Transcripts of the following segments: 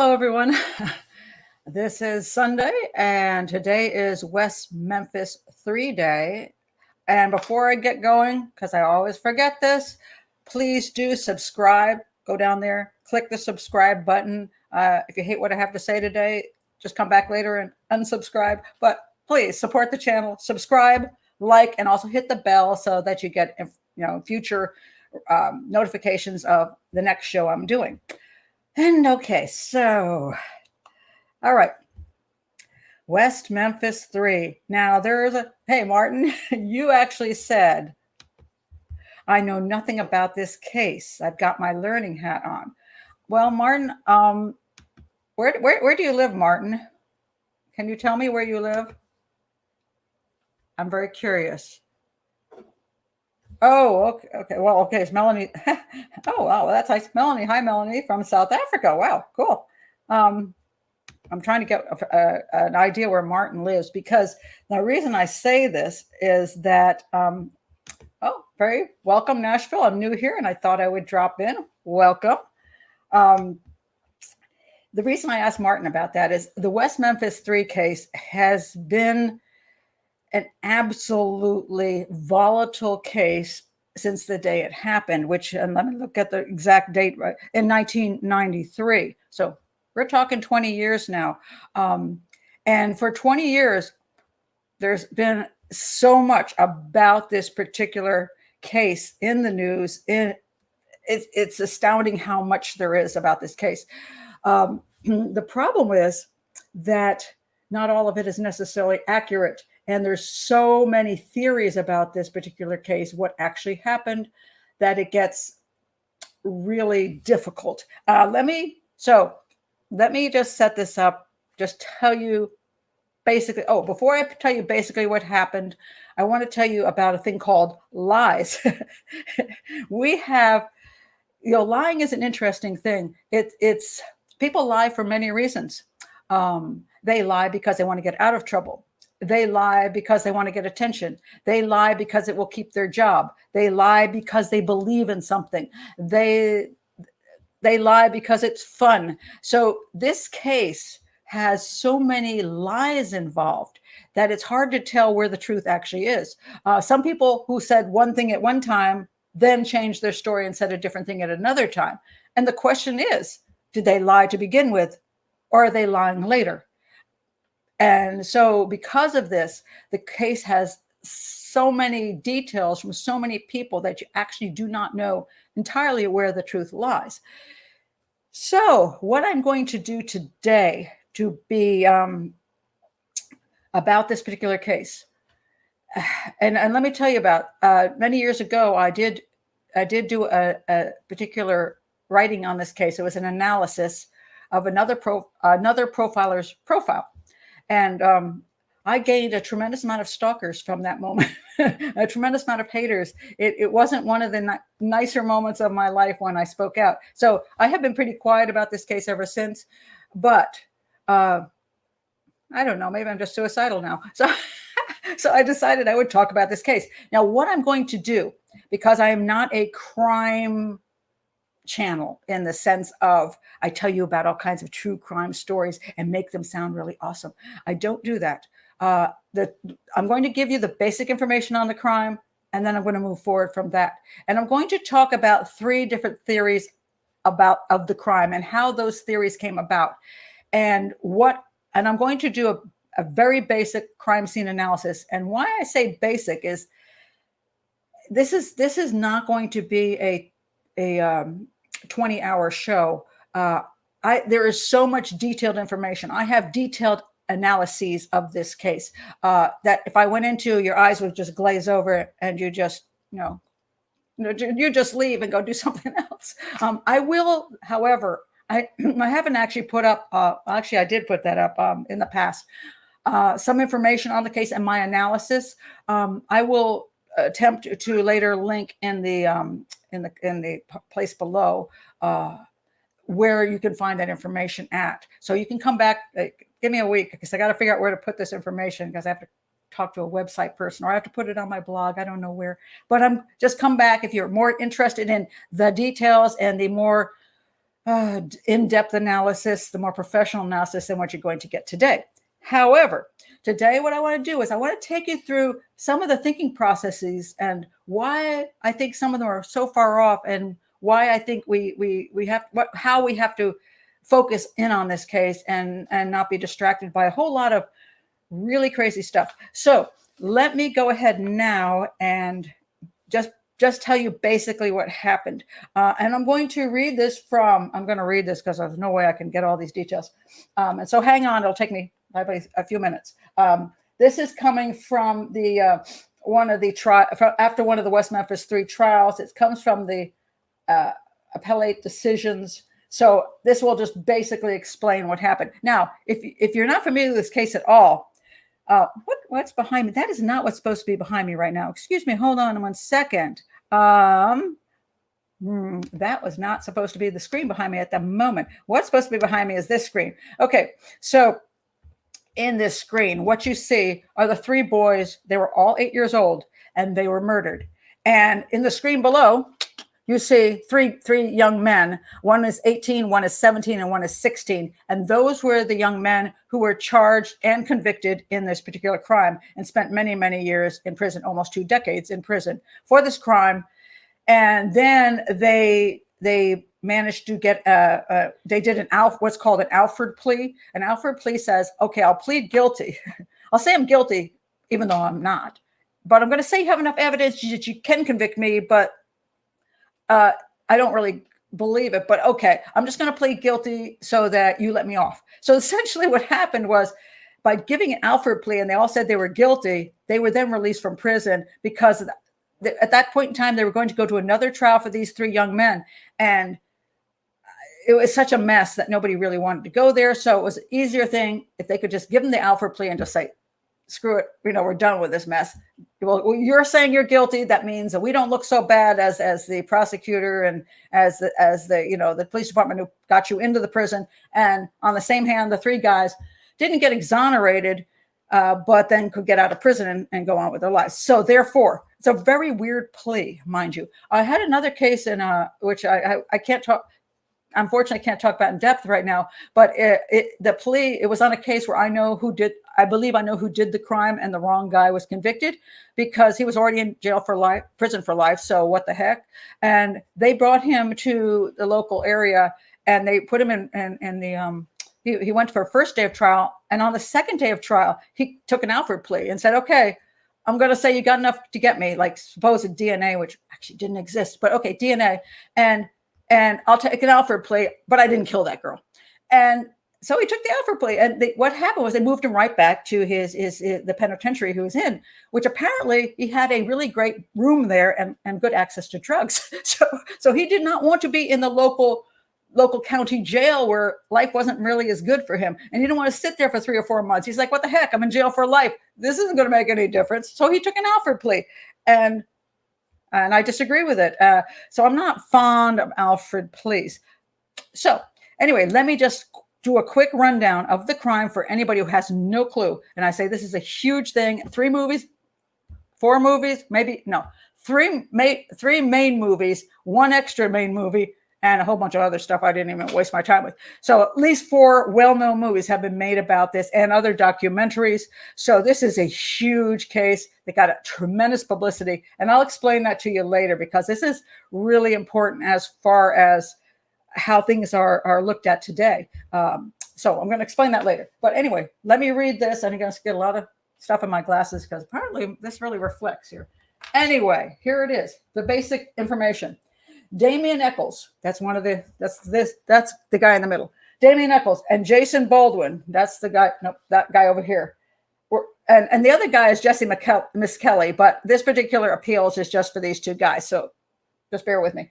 Hello, everyone. This is Sunday, and today is West Memphis 3 Day. And before I get going, because I always forget this, please do subscribe. Go down there, click the subscribe button. If you hate what I have to say today, just come back later and unsubscribe. But please support the channel, subscribe, like, and also hit the bell so that you get future notifications of the next show I'm doing. And okay, so, all right. West Memphis 3. Now hey, Martin, you actually said, I know nothing about this case. I've got my learning hat on. Well, Martin, where do you live, Martin? Can you tell me where you live? I'm very curious. Oh, okay. Well, okay. It's Melanie. Oh, wow. That's nice. Melanie. Hi, Melanie from South Africa. Wow, cool. I'm trying to get an idea where Martin lives, because the reason I say this is that, very welcome, Nashville. I'm new here and I thought I would drop in. Welcome. The reason I asked Martin about that is the West Memphis 3 case has been an absolutely volatile case since the day it happened, and let me look at the exact date, right, in 1993. So we're talking 20 years now. And for 20 years, there's been so much about this particular case in the news. It's astounding how much there is about this case. The problem is that not all of it is necessarily accurate. And there's so many theories about this particular case, what actually happened, that it gets really difficult. Let me just set this up, just tell you basically, before I tell you basically what happened, I want to tell you about a thing called lies. We have, lying is an interesting thing. It's people lie for many reasons. They lie because they want to get out of trouble. They lie because they want to get attention. They lie because it will keep their job. They lie because they believe in something. They lie because it's fun. So this case has so many lies involved that it's hard to tell where the truth actually is. Some people who said one thing at one time then changed their story and said a different thing at another time. And the question is, did they lie to begin with, or are they lying later? And so because of this, the case has so many details from so many people that you actually do not know entirely where the truth lies. So what I'm going to do today to be about this particular case, and let me tell you about, many years ago, I did do a particular writing on this case. It was an analysis of another profiler's profile. And I gained a tremendous amount of stalkers from that moment, a tremendous amount of haters. It wasn't one of the nicer moments of my life when I spoke out. So I have been pretty quiet about this case ever since. But I don't know, maybe I'm just suicidal now. So I decided I would talk about this case. Now, what I'm going to do, because I am not a crime channel in the sense of I tell you about all kinds of true crime stories and make them sound really awesome. I don't do that. I'm going to give you the basic information on the crime, and then I'm going to move forward from that. And I'm going to talk about 3 different theories of the crime and how those theories came about, and I'm going to do a very basic crime scene analysis. And why I say basic is this is not going to be a 20-hour show. There is so much detailed information. I have detailed analyses of this case that if I went into, your eyes would just glaze over and you just, you just leave and go do something else. I will, however, I haven't actually put up, actually I did put that up in the past, some information on the case and my analysis. I will attempt to later link in the place below where you can find that information at. So you can come back, give me a week, because I got to figure out where to put this information, because I have to talk to a website person, or I have to put it on my blog. I don't know where, but just come back if you're more interested in the details and the more in-depth analysis, the more professional analysis than what you're going to get today. However, today what I want to do is I want to take you through some of the thinking processes and why I think some of them are so far off, and why I think we have how we have to focus in on this case and not be distracted by a whole lot of really crazy stuff. So let me go ahead now and just tell you basically what happened. And I'm going to read this because there's no way I can get all these details. And so hang on, it'll take me probably a few minutes. This is coming from the after one of the West Memphis Three trials. It comes from the appellate decisions. So this will just basically explain what happened. Now, if you're not familiar with this case at all, what's behind me? That is not what's supposed to be behind me right now. Excuse me. Hold on 1 second. That was not supposed to be the screen behind me at the moment. What's supposed to be behind me is this screen. Okay, so in this screen, what you see are the three boys. They were all 8 years old, and they were murdered. And in the screen below, you see three young men. One is 18, one is 17, and one is 16. And those were the young men who were charged and convicted in this particular crime and spent many, many years in prison, almost 2 decades in prison for this crime. And then they managed to get they did what's called an Alford Plea. An Alford Plea says, okay, I'll plead guilty. I'll say I'm guilty, even though I'm not. But I'm going to say you have enough evidence that you can convict me, but I don't really believe it, but okay, I'm just going to plead guilty so that you let me off. So essentially what happened was, by giving an Alford plea and they all said they were guilty, they were then released from prison because at that point in time, they were going to go to another trial for these three young men. And it was such a mess that nobody really wanted to go there. So it was an easier thing if they could just give them the Alford plea and just say, screw it, we're done with this mess. Well, you're saying you're guilty. That means that we don't look so bad as the prosecutor and as the police department who got you into the prison. And on the same hand, the three guys didn't get exonerated, but then could get out of prison and go on with their lives. So therefore, it's a very weird plea, mind you. I had another case in which I can't talk. Unfortunately, I can't talk about in depth right now, but the plea, it was on a case where I believe I know who did the crime, and the wrong guy was convicted because he was already in jail for life, prison for life. So what the heck? And they brought him to the local area and they put him in the, he went for a first day of trial. And on the second day of trial, he took an Alford plea and said, okay, I'm going to say you got enough to get me, like supposed DNA, which actually didn't exist, but okay, DNA. And I'll take an Alford plea, but I didn't kill that girl. And so he took the Alford plea. And what happened was they moved him right back to the penitentiary he was in, which apparently he had a really great room there and good access to drugs. So he did not want to be in the local county jail where life wasn't really as good for him. And he didn't want to sit there for 3 or 4 months. He's like, what the heck? I'm in jail for life. This isn't going to make any difference. So he took an Alford plea. And I disagree with it. So I'm not fond of Alford pleas. So anyway, let me just do a quick rundown of the crime for anybody who has no clue. And I say this is a huge thing. 3 movies, 4 movies, maybe, no. 3 main movies, 1 extra main movie, and a whole bunch of other stuff I didn't even waste my time with. So at least 4 well-known movies have been made about this and other documentaries. So this is a huge case that got a tremendous publicity. And I'll explain that to you later because this is really important as far as how things are looked at today. So I'm going to explain that later. But anyway, let me read this. I'm going to get a lot of stuff in my glasses because apparently this really reflects here. Anyway, here it is, the basic information. Damien Echols, that's the guy in the middle. Damien Echols and Jason Baldwin, that's the guy, nope, that guy over here. And the other guy is Jessie Misskelley, but this particular appeals is just for these 2 guys. So just bear with me.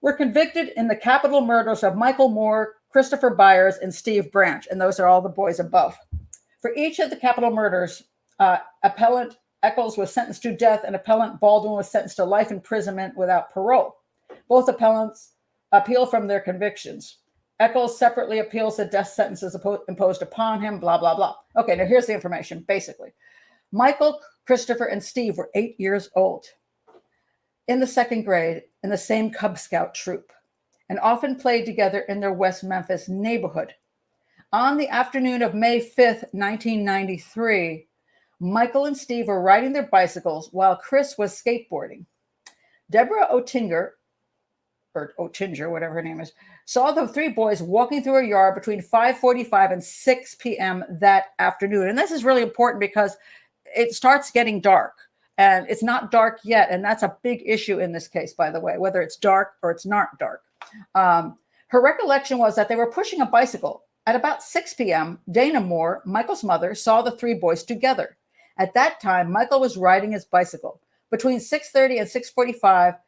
Were convicted in the capital murders of Michael Moore, Christopher Byers, and Steve Branch. And those are all the boys above. For each of the capital murders, appellant Echols was sentenced to death and appellant Baldwin was sentenced to life imprisonment without parole. Both appellants appeal from their convictions. Echols separately appeals the death sentences imposed upon him, blah, blah, blah. Okay, now here's the information, basically. Michael, Christopher, and Steve were 8 years old in the 2nd grade in the same Cub Scout troop. and often played together in their West Memphis neighborhood. On the afternoon of May 5th, 1993, Michael and Steve were riding their bicycles while Chris was skateboarding. Deborah Oettinger, or Oettinger, whatever her name is, saw the three boys walking through her yard between 5:45 and 6 p.m. that afternoon. And this is really important because it starts getting dark, and it's not dark yet. And that's a big issue in this case, by the way, whether it's dark or it's not dark. Her recollection was that they were pushing a bicycle. At about 6 p.m., Dana Moore, Michael's mother, saw the three boys together. At that time, Michael was riding his bicycle. Between 6:30 and 6:45,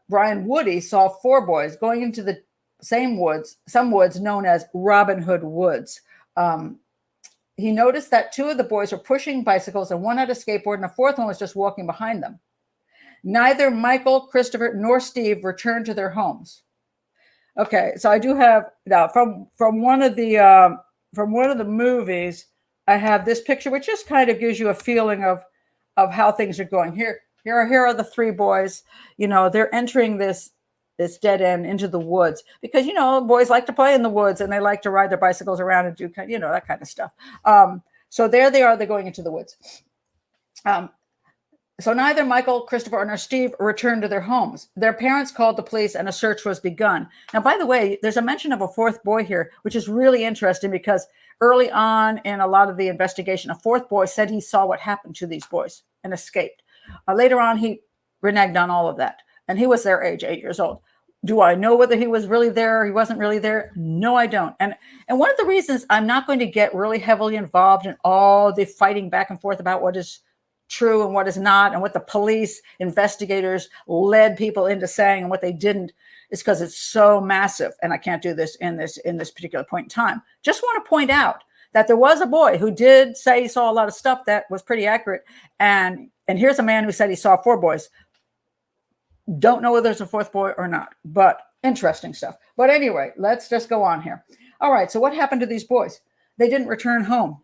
Brian Woody saw four boys going into the same woods, some woods known as Robin Hood Woods. He noticed that two of the boys were pushing bicycles and one had a skateboard and the fourth one was just walking behind them. Neither Michael, Christopher, nor Steve returned to their homes. Okay, so I do have now from one of the movies, I have this picture, which just kind of gives you a feeling of how things are going. Here are the three boys. You know, they're entering this dead end into the woods because, you know, boys like to play in the woods and they like to ride their bicycles around and do, you know, that kind of stuff. So there they are. They're going into the woods. So neither Michael, Christopher, nor Steve returned to their homes. Their parents called the police and a search was begun. Now, by the way, there's a mention of a fourth boy here, which is really interesting because early on in a lot of the investigation, a fourth boy said he saw what happened to these boys and escaped. Later on, he reneged on all of that. And he was their age, 8 years old. Do I know whether he was really there or he wasn't really there? No, I don't. And one of the reasons I'm not going to get really heavily involved in all the fighting back and forth about what is true and what is not and what the police investigators led people into saying and what they didn't is because it's so massive. And I can't do this in this particular point in time. Just want to point out that there was a boy who did say he saw a lot of stuff that was pretty accurate. And here's a man who said he saw four boys. Don't know whether there's a fourth boy or not, but interesting stuff. But anyway, let's just go on here. All right, so what happened to these boys? They didn't return home.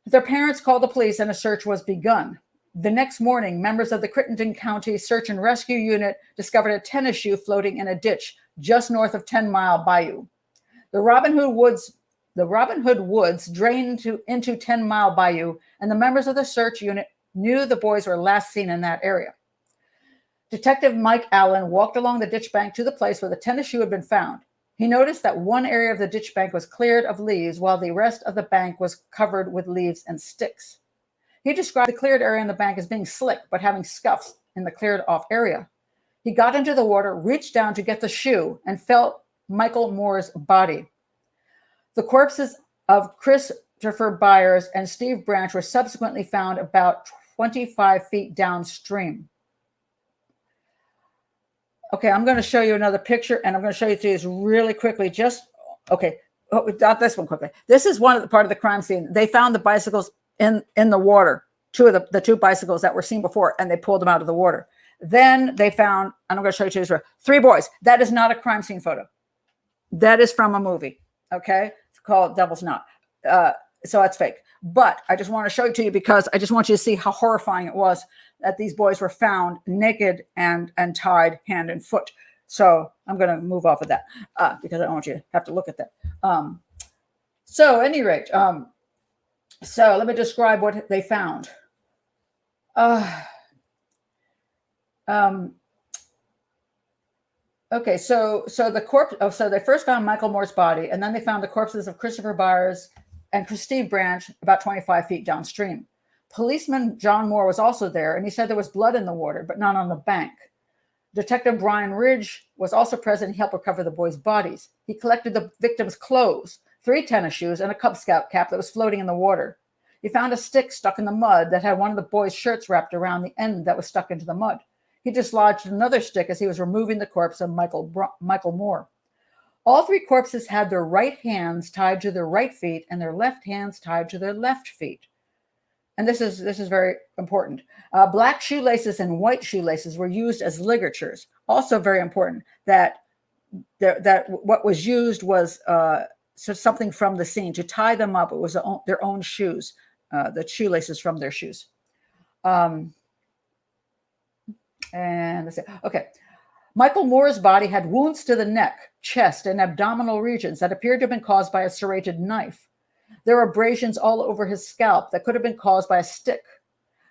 Their parents called the police and a search was begun. The next morning, members of the Crittenden County Search and Rescue Unit discovered a tennis shoe floating in a ditch just north of 10 Mile Bayou. The Robin Hood Woods drained into 10 Mile Bayou, and the members of the search unit knew the boys were last seen in that area. Detective Mike Allen walked along the ditch bank to the place where the tennis shoe had been found. He noticed that one area of the ditch bank was cleared of leaves while the rest of the bank was covered with leaves and sticks. He described the cleared area in the bank as being slick, but having scuffs in the cleared off area. He got into the water, reached down to get the shoe, and felt Michael Moore's body. The corpses of Christopher Byers and Steve Branch were subsequently found about 25 feet downstream. Okay, I'm going to show you another picture, and I'm going to show you these really quickly. Not this one quickly. This is part of the crime scene. They found the bicycles in the water, the two bicycles that were seen before, and they pulled them out of the water. Then they found, and I'm going to show you two, three boys. That is not a crime scene photo. That is from a movie. Okay, it's called Devil's Knot. So that's fake. But I just want to show it to you because I just want you to see how horrifying it was that these boys were found naked and tied hand and foot. So I'm going to move off of that because I don't want you to have to look at that. So at any rate, so let me describe what they found. Okay, so the corpse. So they first found Michael Moore's body, and then they found the corpses of Christopher Byers and Steve Branch about 25 feet downstream. Policeman John Moore was also there, and he said there was blood in the water, but not on the bank. Detective Brian Ridge was also present and helped recover the boys' bodies. He collected the victims' clothes, 3 tennis shoes, and a Cub Scout cap that was floating in the water. He found a stick stuck in the mud that had one of the boys' shirts wrapped around the end that was stuck into the mud. He dislodged another stick as he was removing the corpse of Michael Moore. All 3 corpses had their right hands tied to their right feet and their left hands tied to their left feet. And this is very important. Black shoelaces and white shoelaces were used as ligatures. Also very important that what was used was something from the scene to tie them up. It was their own shoes, the shoelaces from their shoes. And let's see. Okay. Michael Moore's body had wounds to the neck, chest, and abdominal regions that appeared to have been caused by a serrated knife. There were abrasions all over his scalp that could have been caused by a stick.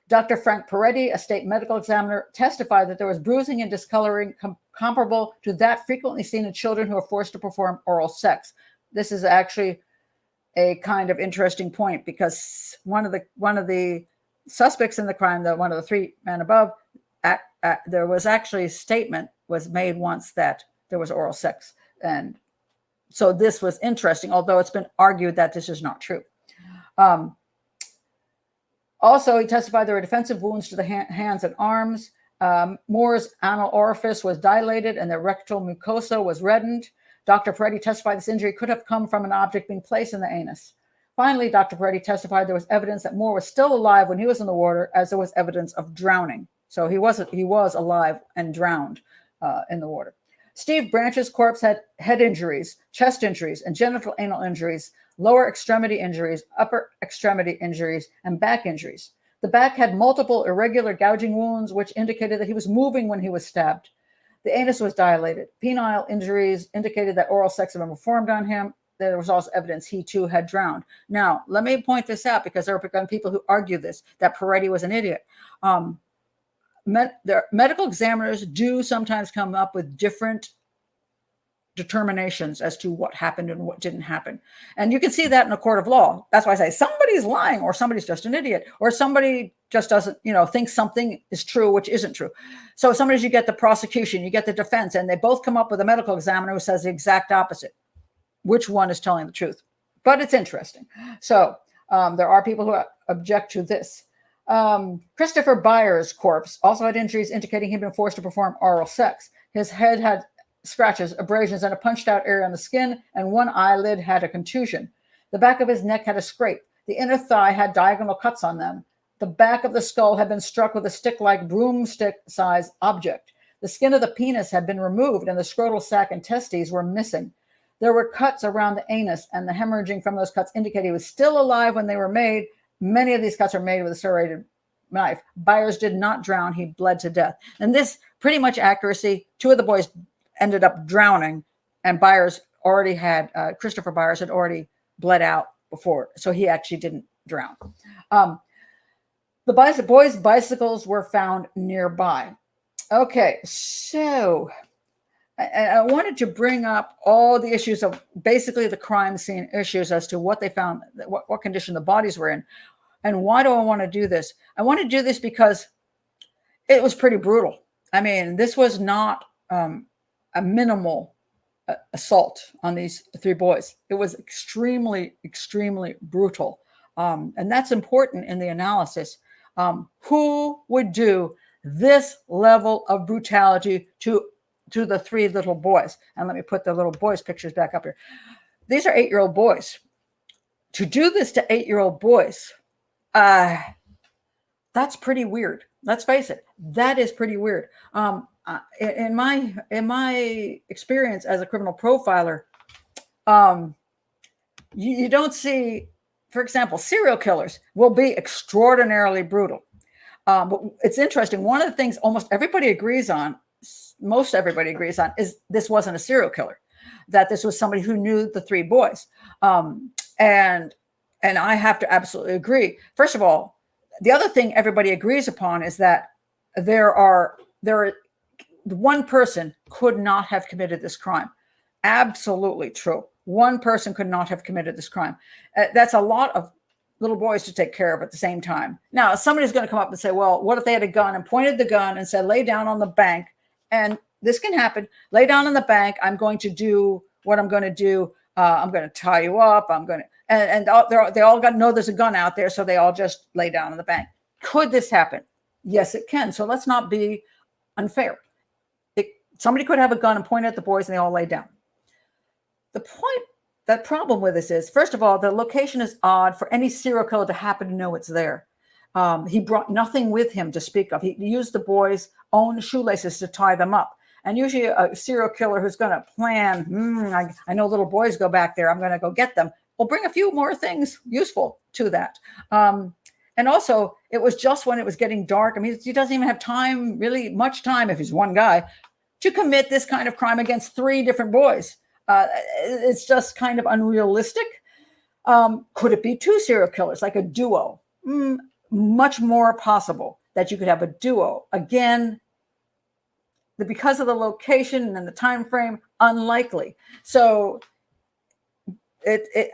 Dr. Frank Peretti, a state medical examiner, testified that there was bruising and discoloring comparable to that frequently seen in children who are forced to perform oral sex. This is actually a kind of interesting point, because one of the suspects in the crime, one of the three men above, there was actually a statement was made once that there was oral sex. And so this was interesting, although it's been argued that this is not true. Also, he testified there were defensive wounds to the hands and arms. Moore's anal orifice was dilated and the rectal mucosa was reddened. Dr. Peretti testified this injury could have come from an object being placed in the anus. Finally, Dr. Peretti testified there was evidence that Moore was still alive when he was in the water, as there was evidence of drowning. So he was alive and drowned in the water. Steve Branch's corpse had head injuries, chest injuries, and genital anal injuries, lower extremity injuries, upper extremity injuries, and back injuries. The back had multiple irregular gouging wounds, which indicated that he was moving when he was stabbed. The anus was dilated. Penile injuries indicated that oral sex had been performed on him. There was also evidence he too had drowned. Now, let me point this out, because there are people who argue this, that Peretti was an idiot. Medical examiners do sometimes come up with different determinations as to what happened and what didn't happen. And you can see that in a court of law. That's why I say somebody's lying, or somebody's just an idiot, or somebody just doesn't, think something is true, which isn't true. So sometimes you get the prosecution, you get the defense, and they both come up with a medical examiner who says the exact opposite. Which one is telling the truth? But it's interesting. So there are people who object to this. Christopher Byers' corpse also had injuries indicating he'd been forced to perform oral sex. His head had scratches, abrasions, and a punched out area on the skin, and one eyelid had a contusion. The back of his neck had a scrape. The inner thigh had diagonal cuts on them. The back of the skull had been struck with a stick-like broomstick-sized object. The skin of the penis had been removed, and the scrotal sac and testes were missing. There were cuts around the anus, and the hemorrhaging from those cuts indicated he was still alive when they were made. Many of these cuts are made with a serrated knife. Byers did not drown. He bled to death. And this pretty much accuracy. Two of the boys ended up drowning, and Christopher Byers had already bled out before, so he actually didn't drown. The boys' bicycles were found nearby. Okay, so I wanted to bring up all the issues of basically the crime scene issues as to what they found, what condition the bodies were in. And why do I want to do this? I want to do this because it was pretty brutal. I mean, this was not a minimal assault on these three boys. It was extremely, extremely brutal. And that's important in the analysis. Who would do this level of brutality to the three little boys? And let me put the little boys' pictures back up here. These are 8-year-old boys. To do this to 8-year-old boys, that's pretty weird. Let's face it. That is pretty weird. In my experience as a criminal profiler, you don't see, for example, serial killers will be extraordinarily brutal. But it's interesting. One of the things most everybody agrees on is this wasn't a serial killer, that this was somebody who knew the three boys. And I have to absolutely agree. First of all, the other thing everybody agrees upon is that one person could not have committed this crime. Absolutely true. One person could not have committed this crime. That's a lot of little boys to take care of at the same time. Now, somebody's going to come up and say, well, what if they had a gun and pointed the gun and said, lay down on the bank? And this can happen. Lay down on the bank. I'm going to do what I'm going to do. I'm going to tie you up. And they all got to know there's a gun out there. So they all just lay down on the bank. Could this happen? Yes, it can. So let's not be unfair. Somebody could have a gun and point at the boys and they all lay down. The problem with this is, first of all, the location is odd for any serial killer to happen to know it's there. He brought nothing with him to speak of. He used the boys' own shoelaces to tie them up. And usually a serial killer who's going to plan, I know little boys go back there, I'm going to go get them, will bring a few more things useful to that. And also, it was just when it was getting dark. I mean, he doesn't even have time, really much time, if he's one guy, to commit this kind of crime against 3 different boys. It's just kind of unrealistic. Could it be 2 serial killers, like a duo? Much more possible that you could have a duo. Again, because of the location and the time frame, unlikely. So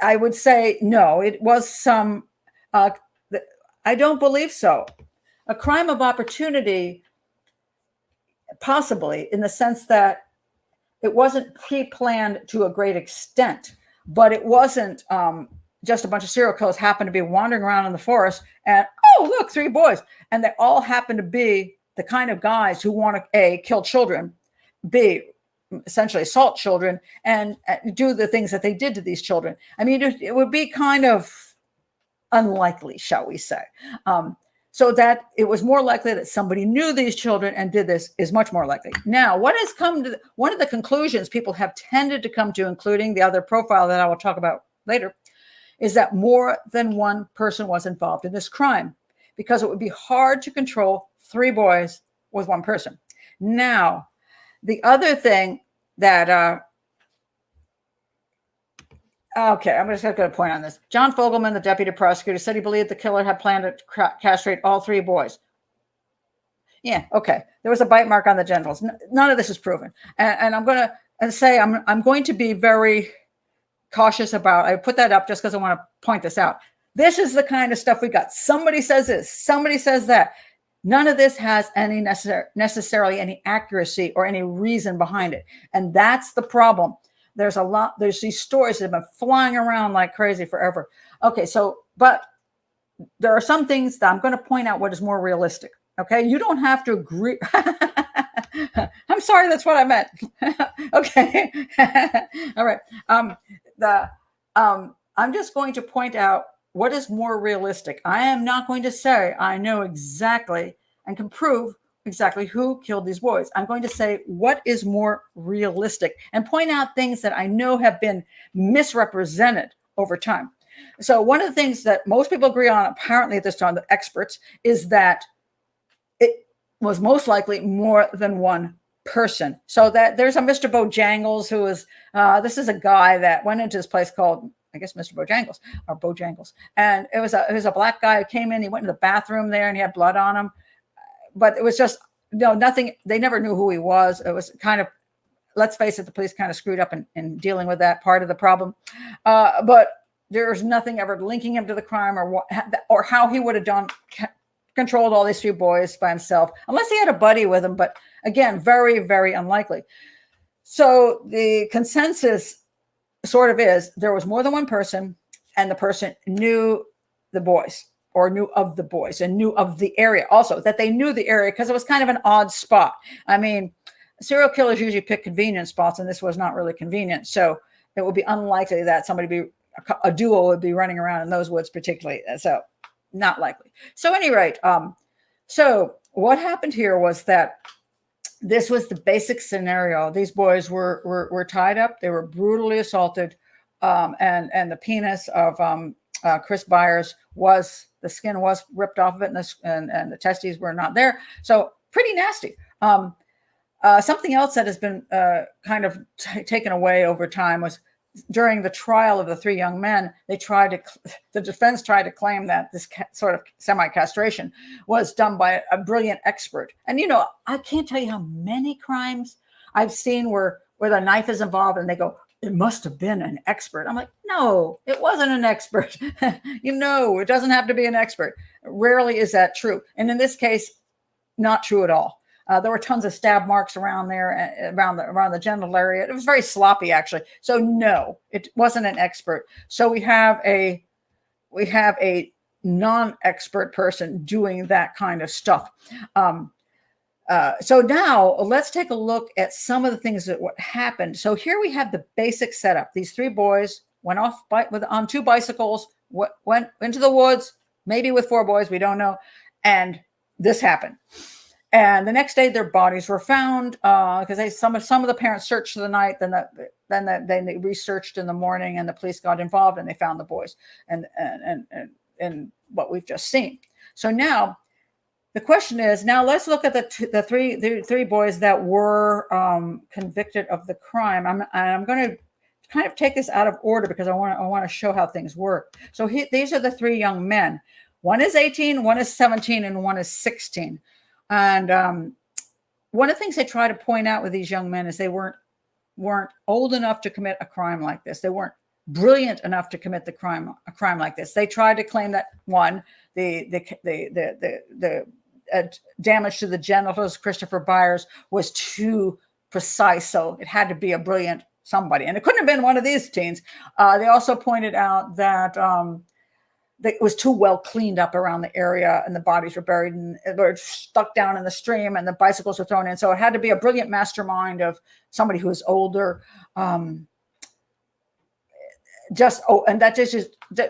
I would say no, it was some, I don't believe so. A crime of opportunity, possibly, in the sense that it wasn't pre-planned to a great extent, but it wasn't just a bunch of serial killers happened to be wandering around in the forest and, oh, look, 3 boys. And they all happen to be the kind of guys who want to, A, kill children, B, essentially assault children, and do the things that they did to these children. I mean, it would be kind of unlikely, shall we say. So that it was more likely that somebody knew these children and did this is much more likely. Now, what has come to one of the conclusions people have tended to come to, including the other profile that I will talk about later, is that more than one person was involved in this crime, because it would be hard to control 3 boys with 1 person. Now, the other thing that, okay, I'm just going to point on this. John Fogelman, the deputy prosecutor, said he believed the killer had planned to castrate all 3 boys. Yeah, okay. There was a bite mark on the genitals. None of this is proven. And I'm going to say I'm going to be very cautious about, I put that up just because I want to point this out. This is the kind of stuff we got. Somebody says this, somebody says that. None of this has any necessarily any accuracy or any reason behind it. And that's the problem. There's these stories that have been flying around like crazy forever. Okay, so, but there are some things that I'm going to point out what is more realistic. Okay, you don't have to agree. I'm sorry, that's what I meant. Okay, all right. I'm just going to point out what is more realistic. I am not going to say I know exactly and can prove exactly who killed these boys. I'm going to say what is more realistic and point out things that I know have been misrepresented over time. So one of the things that most people agree on, apparently at this time, the experts, is that it was most likely more than 1 person. So that there's a Mr. Bojangles who is, this is a guy that went into this place called, I guess, Mr. Bojangles or Bojangles. And it was a black guy who came in, he went in the bathroom there and he had blood on him. But it was just, nothing, they never knew who he was. It was kind of, let's face it, the police kind of screwed up in dealing with that part of the problem. But there's nothing ever linking him to the crime or how he would have controlled all these 3 boys by himself, unless he had a buddy with him. But again, very, very unlikely. So the consensus sort of is there was more than 1 person, and the person knew the boys or knew of the boys and knew of the area. Also, that they knew the area because it was kind of an odd spot. I mean, serial killers usually pick convenient spots, and this was not really convenient. So it would be unlikely that a duo would be running around in those woods particularly. So not likely. So at any rate, so what happened here was that this was the basic scenario. These boys were tied up. They were brutally assaulted. And the penis of Chris Byers the skin was ripped off of it, and the testes were not there. So pretty nasty. Something else that has been kind of taken away over time was during the trial of the 3 young men, the defense tried to claim that this sort of semi-castration was done by a brilliant expert. And, I can't tell you how many crimes I've seen where the knife is involved and they go, it must have been an expert. I'm like, no, it wasn't an expert. It doesn't have to be an expert. Rarely is that true. And in this case, not true at all. There were tons of stab marks around there, around the genital area. It was very sloppy, actually. So no, it wasn't an expert. So we have a non-expert person doing that kind of stuff. So now let's take a look at some of the things what happened. So here we have the basic setup. These 3 boys went off on 2 bicycles, went into the woods, maybe with 4 boys, we don't know. And this happened. And the next day, their bodies were found because some of the parents searched for the night. Then they researched in the morning, and the police got involved, and they found the boys and what we've just seen. So now, the question is, now let's look at the three boys that were convicted of the crime. I'm going to kind of take this out of order because I want to show how things work. So these are the three young men. One is 18, one is 17, and one is 16. And one of the things they try to point out with these young men is they weren't old enough to commit a crime like this. They weren't brilliant enough to commit a crime like this. They tried to claim that the damage to the genitals, Christopher Byers, was too precise, so it had to be a brilliant somebody, and it couldn't have been one of these teens. They also pointed out that it was too well cleaned up around the area, and the bodies were buried and were stuck down in the stream, and the bicycles were thrown in. So it had to be a brilliant mastermind of somebody who was older. And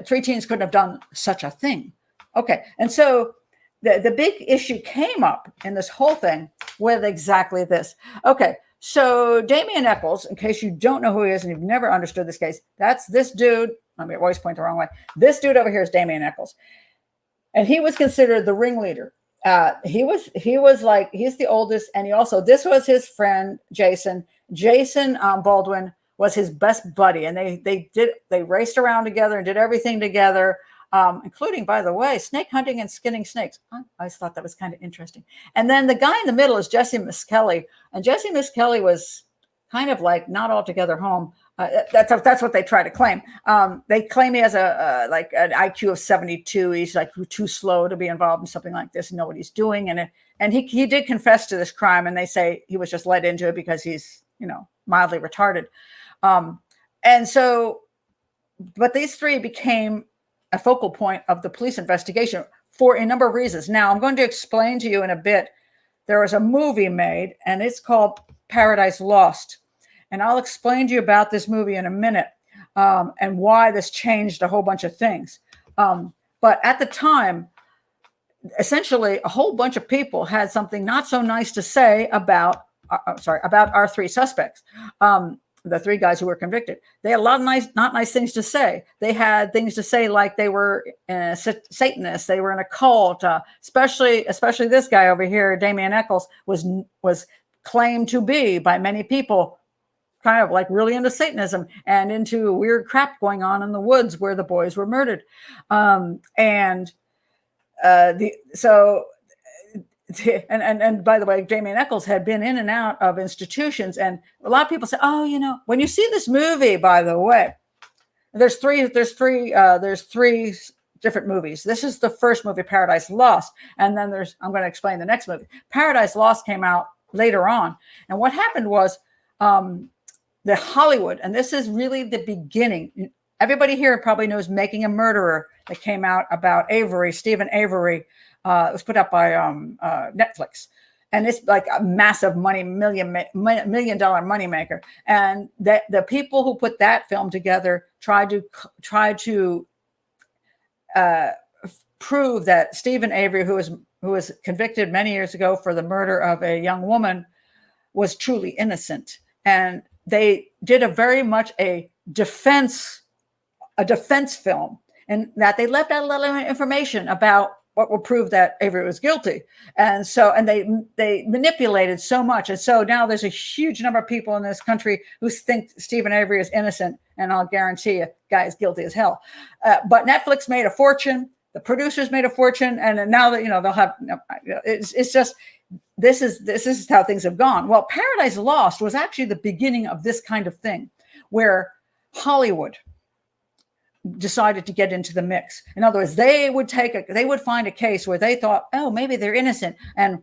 three teens couldn't have done such a thing. Okay, and so the big issue came up in this whole thing with exactly this. Okay, so Damien Echols, in case you don't know who he is and you've never understood this case, that's this dude. Let me always point the wrong way. This dude over here is Damien Echols, and he was considered the ringleader. He's the oldest, and this was his friend Jason. Jason Baldwin was his best buddy, and they raced around together and did everything together. Including, by the way, snake hunting and skinning snakes. I always thought that was kind of interesting. And then the guy in the middle is Jessie Misskelley. And Jessie Misskelley was kind of like not altogether home. That's what they try to claim. They claim he has an IQ of 72. He's like too slow to be involved in something like this and know what he's doing. And he did confess to this crime, and they say he was just led into it because he's, mildly retarded. But these three became a focal point of the police investigation for a number of reasons. Now, I'm going to explain to you in a bit. There was a movie made, and it's called Paradise Lost. And I'll explain to you about this movie in a minute, and why this changed a whole bunch of things. But at the time, essentially, a whole bunch of people had something not so nice to say about our three suspects. The three guys who were convicted. They had a lot of not nice things to say. They had things to say like they were Satanists, they were in a cult. Especially this guy over here, Damien Echols, was claimed to be by many people kind of like really into Satanism and into weird crap going on in the woods where the boys were murdered. And by the way, Damien Echols had been in and out of institutions, and a lot of people say, "Oh, when you see this movie, by the way, there's three different movies. This is the first movie, Paradise Lost, and then I'm going to explain the next movie. Paradise Lost came out later on, and what happened was the Hollywood, and this is really the beginning. Everybody here probably knows Making a Murderer that came out about Stephen Avery. It was put up by Netflix, and it's like a massive $1 million moneymaker. And the people who put that film together tried to prove that Stephen Avery, who was convicted many years ago for the murder of a young woman, was truly innocent. And they did very much a defense film, and that they left out a lot of information about what will prove that Avery was guilty. And they manipulated so much. And so now there's a huge number of people in this country who think Stephen Avery is innocent. And I'll guarantee you, guy is guilty as hell. But Netflix made a fortune. The producers made a fortune. And now that, they'll have, it's just, this is how things have gone. Well, Paradise Lost was actually the beginning of this kind of thing, where Hollywood decided to get into the mix. In other words, they would find a case where they thought, oh, maybe they're innocent, and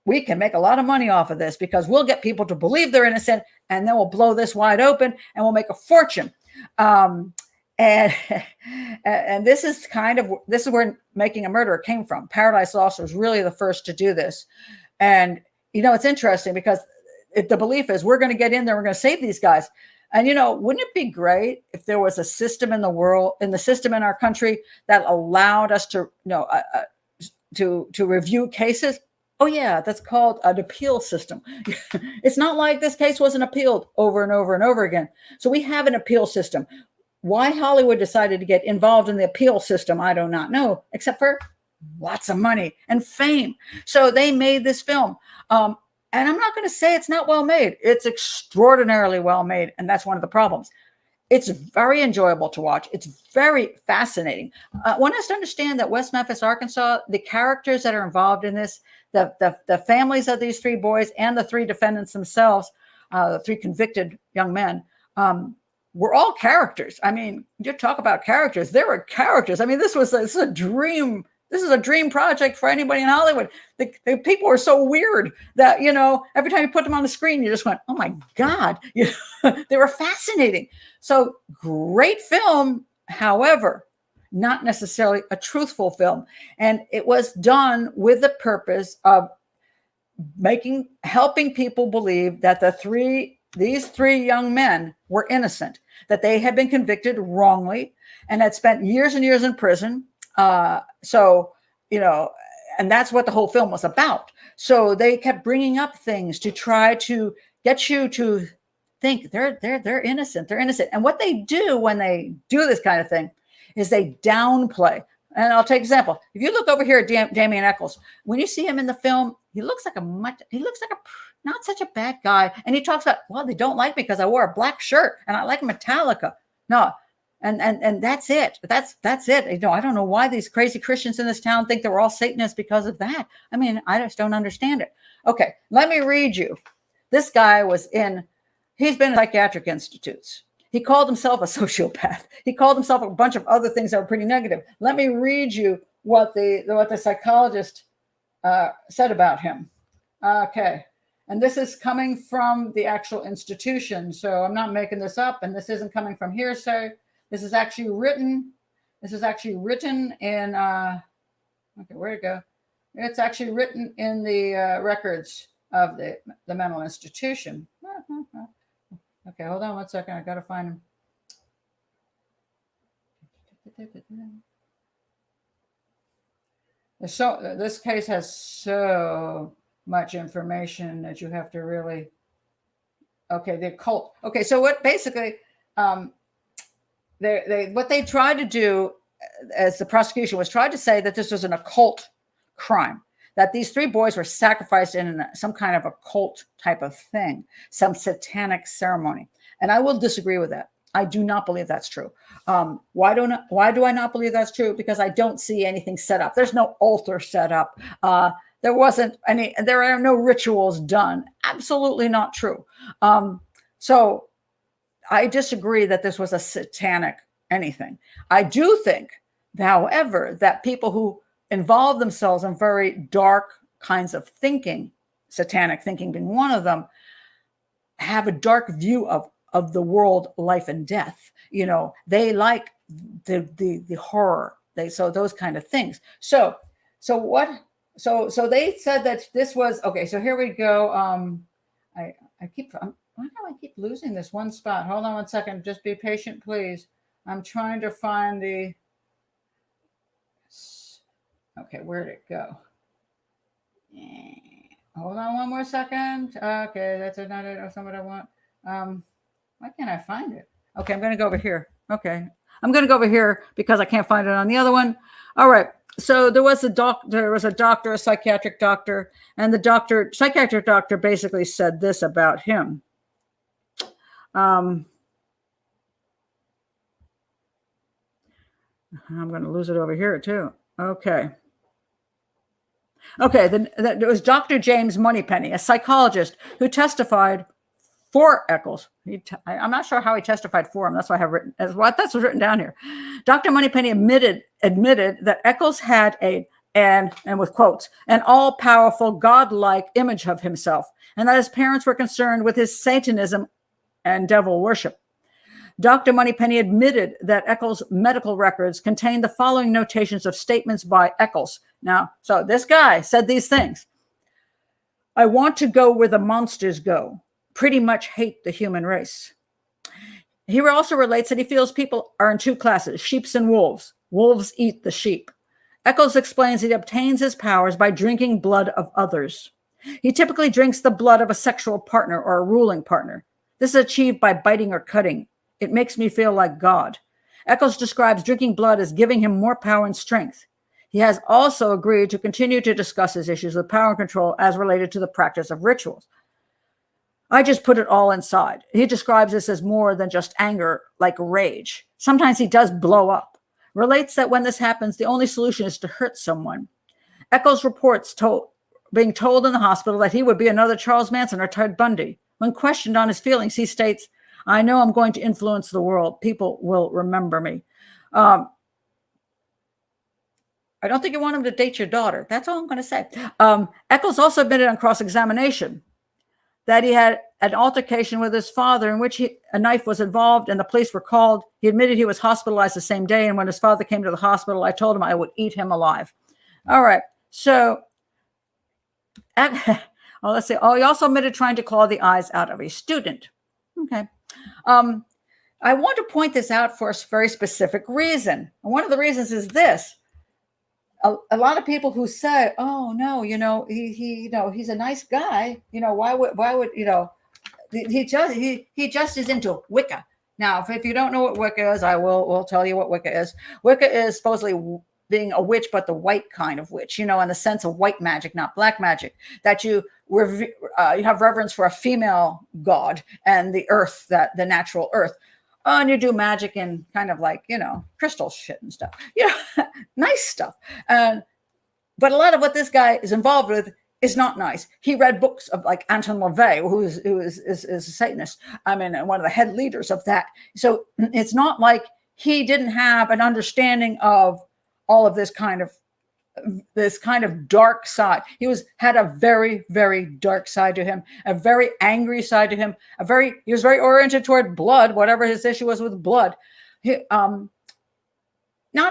we can make a lot of money off of this because we'll get people to believe they're innocent, and then we'll blow this wide open and we'll make a fortune. And this is where Making a Murderer came from. Paradise Lost was really the first to do this. And it's interesting because the belief is we're going to get in there, we're going to save these guys. And, wouldn't it be great if there was a system in our country that allowed us to review cases? Oh, yeah, that's called an appeal system. It's not like this case wasn't appealed over and over and over again. So we have an appeal system. Why Hollywood decided to get involved in the appeal system, I do not know, except for lots of money and fame. So they made this film. And I'm not going to say it's not well made. It's extraordinarily well made. And that's one of the problems. It's very enjoyable to watch. It's very fascinating. One has to understand that West Memphis, Arkansas, the characters that are involved in this, the families of these three boys and the three defendants themselves, the three convicted young men, were all characters. I mean, you talk about characters. There were characters. I mean, this is a dream. This is a dream project for anybody in Hollywood. The people were so weird that, you know, every time you put them on the screen, you just went, oh my God. They were fascinating. So great film, however, not necessarily a truthful film. And it was done with the purpose of helping people believe that these three young men were innocent, that they had been convicted wrongly and had spent years and years in prison. So, you know, and that's what the whole film was about. So they kept bringing up things to try to get you to think they're innocent. They're innocent. And what they do when they do this kind of thing is they downplay. And I'll take an example. If you look over here at Damien Echols, when you see him in the film, he looks like not such a bad guy. And he talks about, well, they don't like me because I wore a black shirt and I like Metallica. No. And that's it. That's it. You know, I don't know why these crazy Christians in this town think they were all Satanists because of that. I mean, I just don't understand it. Okay, let me read you. This guy he's been in psychiatric institutes. He called himself a sociopath. He called himself a bunch of other things that were pretty negative. Let me read you what the psychologist said about him. Okay. And this is coming from the actual institution. So I'm not making this up, and this isn't coming from hearsay. This is actually written in, okay, where'd it go? It's actually written in the records of the mental institution. Okay, hold on one second. I got to find him. So this case has so much information that you have to really, okay, the occult. Okay, so what basically, what they tried to do as the prosecution was tried to say that this was an occult crime, that these three boys were sacrificed in some kind of occult type of thing, some satanic ceremony. And I will disagree with that. I do not believe that's true. Why do I not believe that's true? Because I don't see anything set up. There's no altar set up. There are no rituals done. Absolutely not true. So I disagree that this was a satanic anything. I do think, however, that people who involve themselves in very dark kinds of thinking, satanic thinking being one of them, have a dark view of the world, life and death. You know, they like the horror. So those kind of things. So they said that this was okay. So here we go. Why do I keep losing this one spot? Hold on one second. Just be patient, please. I'm trying to find the. Okay, where'd it go? Hold on one more second. Okay, that's not it. That's not what I want. Why can't I find it? Okay, I'm going to go over here. Okay, I'm going to go over here because I can't find it on the other one. All right. So there was a psychiatric doctor, and the psychiatric doctor basically said this about him. I'm going to lose it over here too. Okay. There was Dr. James Moneypenny, a psychologist who testified for Echols. I'm not sure how he testified for him. That's why I have written as what that's written down here. Dr. Moneypenny admitted that Echols had and with quotes, an all-powerful, godlike image of himself, and that his parents were concerned with his Satanism and devil worship. Dr. Moneypenny admitted that Echols' medical records contained the following notations of statements by Echols. Now, so this guy said these things. I want to go where the monsters go. Pretty much hate the human race. He also relates that he feels people are in two classes, sheep and wolves. Wolves eat the sheep. Echols explains that he obtains his powers by drinking blood of others. He typically drinks the blood of a sexual partner or a ruling partner. This is achieved by biting or cutting. It makes me feel like God. Echols describes drinking blood as giving him more power and strength. He has also agreed to continue to discuss his issues with power and control as related to the practice of rituals. I just put it all inside. He describes this as more than just anger, like rage. Sometimes he does blow up. Relates that when this happens, the only solution is to hurt someone. Echols reports being told in the hospital that he would be another Charles Manson or Ted Bundy. When questioned on his feelings, he states, "I know I'm going to influence the world. People will remember me." I don't think you want him to date your daughter. That's all I'm going to say. Echols also admitted on cross-examination that he had an altercation with his father in which a knife was involved and the police were called. He admitted he was hospitalized the same day. And when his father came to the hospital, I told him I would eat him alive. All right. So, let's see. Oh, he also admitted trying to claw the eyes out of a student. Okay. I want to point this out for a very specific reason. And one of the reasons is this. A lot of people who say, "Oh no, he's a nice guy. Why would he just is into Wicca." Now, if you don't know what Wicca is, I will tell you what Wicca is. Wicca is supposedly being a witch, but the white kind of witch, in the sense of white magic, not black magic, that you have reverence for a female god and the earth, the natural earth. And you do magic and kind of like, crystal shit and stuff, nice stuff. But a lot of what this guy is involved with is not nice. He read books of like Anton LaVey, who is a Satanist. I mean, one of the head leaders of that. So it's not like he didn't have an understanding of all of this kind of dark side. He had a very, very dark side to him, a very angry side to him. He was very oriented toward blood, whatever his issue was with blood. Not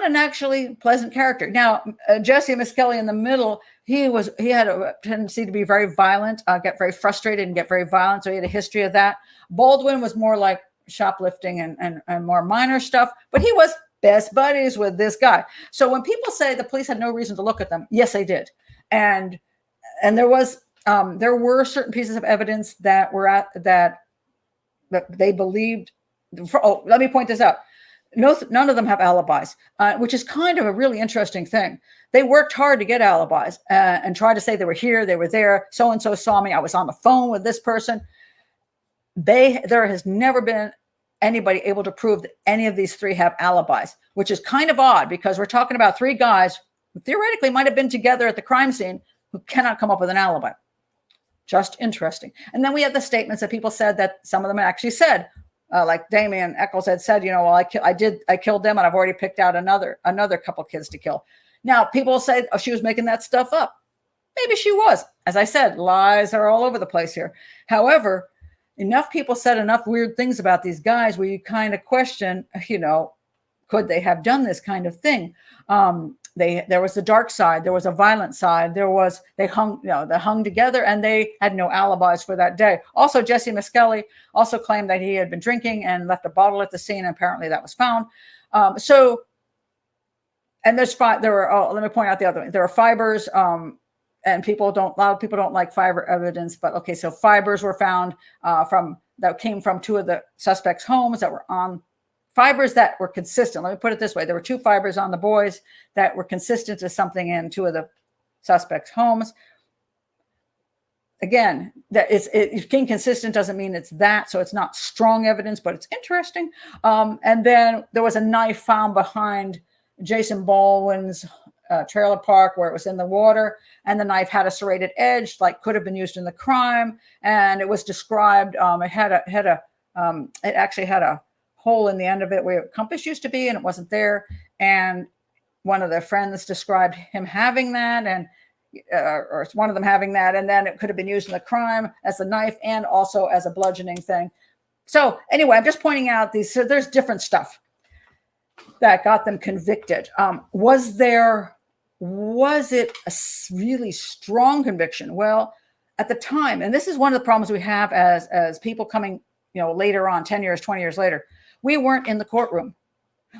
an actually pleasant character. Now, Jessie Misskelley in the middle, he had a tendency to be very violent, get very frustrated and get very violent. So he had a history of that. Baldwin was more like shoplifting and more minor stuff, but he was best buddies with this guy. So when people say the police had no reason to look at them, yes, they did. And there were certain pieces of evidence that they believed. Let me point this out. None of them have alibis, which is kind of a really interesting thing. They worked hard to get alibis and try to say they were here, they were there. So-and-so saw me. I was on the phone with this person. There has never been anybody able to prove that any of these three have alibis, which is kind of odd because we're talking about three guys who theoretically might have been together at the crime scene who cannot come up with an alibi. Just interesting. And then we have the statements that people said that some of them actually said, like Damien Echols had said, well, I killed them and I've already picked out another couple kids to kill. Now, people say, oh, she was making that stuff up. Maybe she was. As I said, lies are all over the place here. However, enough people said enough weird things about these guys where you kind of question, could they have done this kind of thing? There was the dark side. There was a violent side. They hung together and they had no alibis for that day. Also, Jessie Misskelley also claimed that he had been drinking and left a bottle at the scene. And apparently that was found. Let me point out the other one. There are fibers, and a lot of people don't like fiber evidence, but okay. So fibers were found that came from two of the suspects' homes that were on fibers that were consistent. Let me put it this way. There were two fibers on the boys that were consistent to something in two of the suspects' homes. Again, that being consistent doesn't mean it's that. So it's not strong evidence, but it's interesting. And then there was a knife found behind Jason Baldwin's trailer park where it was in the water, and the knife had a serrated edge, like could have been used in the crime. And it was described, it actually had a hole in the end of it where a compass used to be, and it wasn't there. And one of the friends described him having that, and or one of them having that, and then it could have been used in the crime as a knife and also as a bludgeoning thing. So anyway, I'm just pointing out these. So there's different stuff that got them convicted. Was it a really strong conviction? Well, at the time, and this is one of the problems we have as people coming, later on, 10 years, 20 years later, we weren't in the courtroom.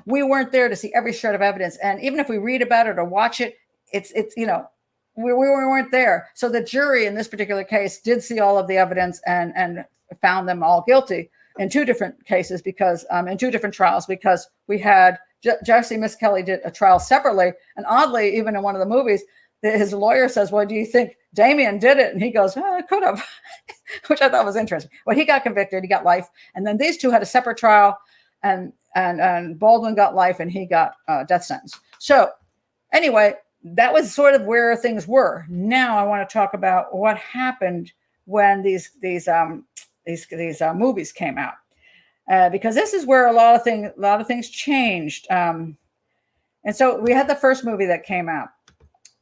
We weren't there to see every shred of evidence. And even if we read about it or watch it, we weren't there. So the jury in this particular case did see all of the evidence and found them all guilty in two different cases because in two different trials, because we had Jessie Misskelley did a trial separately. And oddly, even in one of the movies, his lawyer says, well, do you think Damien did it? And he goes, I could have, which I thought was interesting. Well, he got convicted. He got life. And then these two had a separate trial, and Baldwin got life and he got death sentence. So anyway, that was sort of where things were. Now I want to talk about what happened when these movies came out, because this is where a lot of things changed. And so we had the first movie that came out.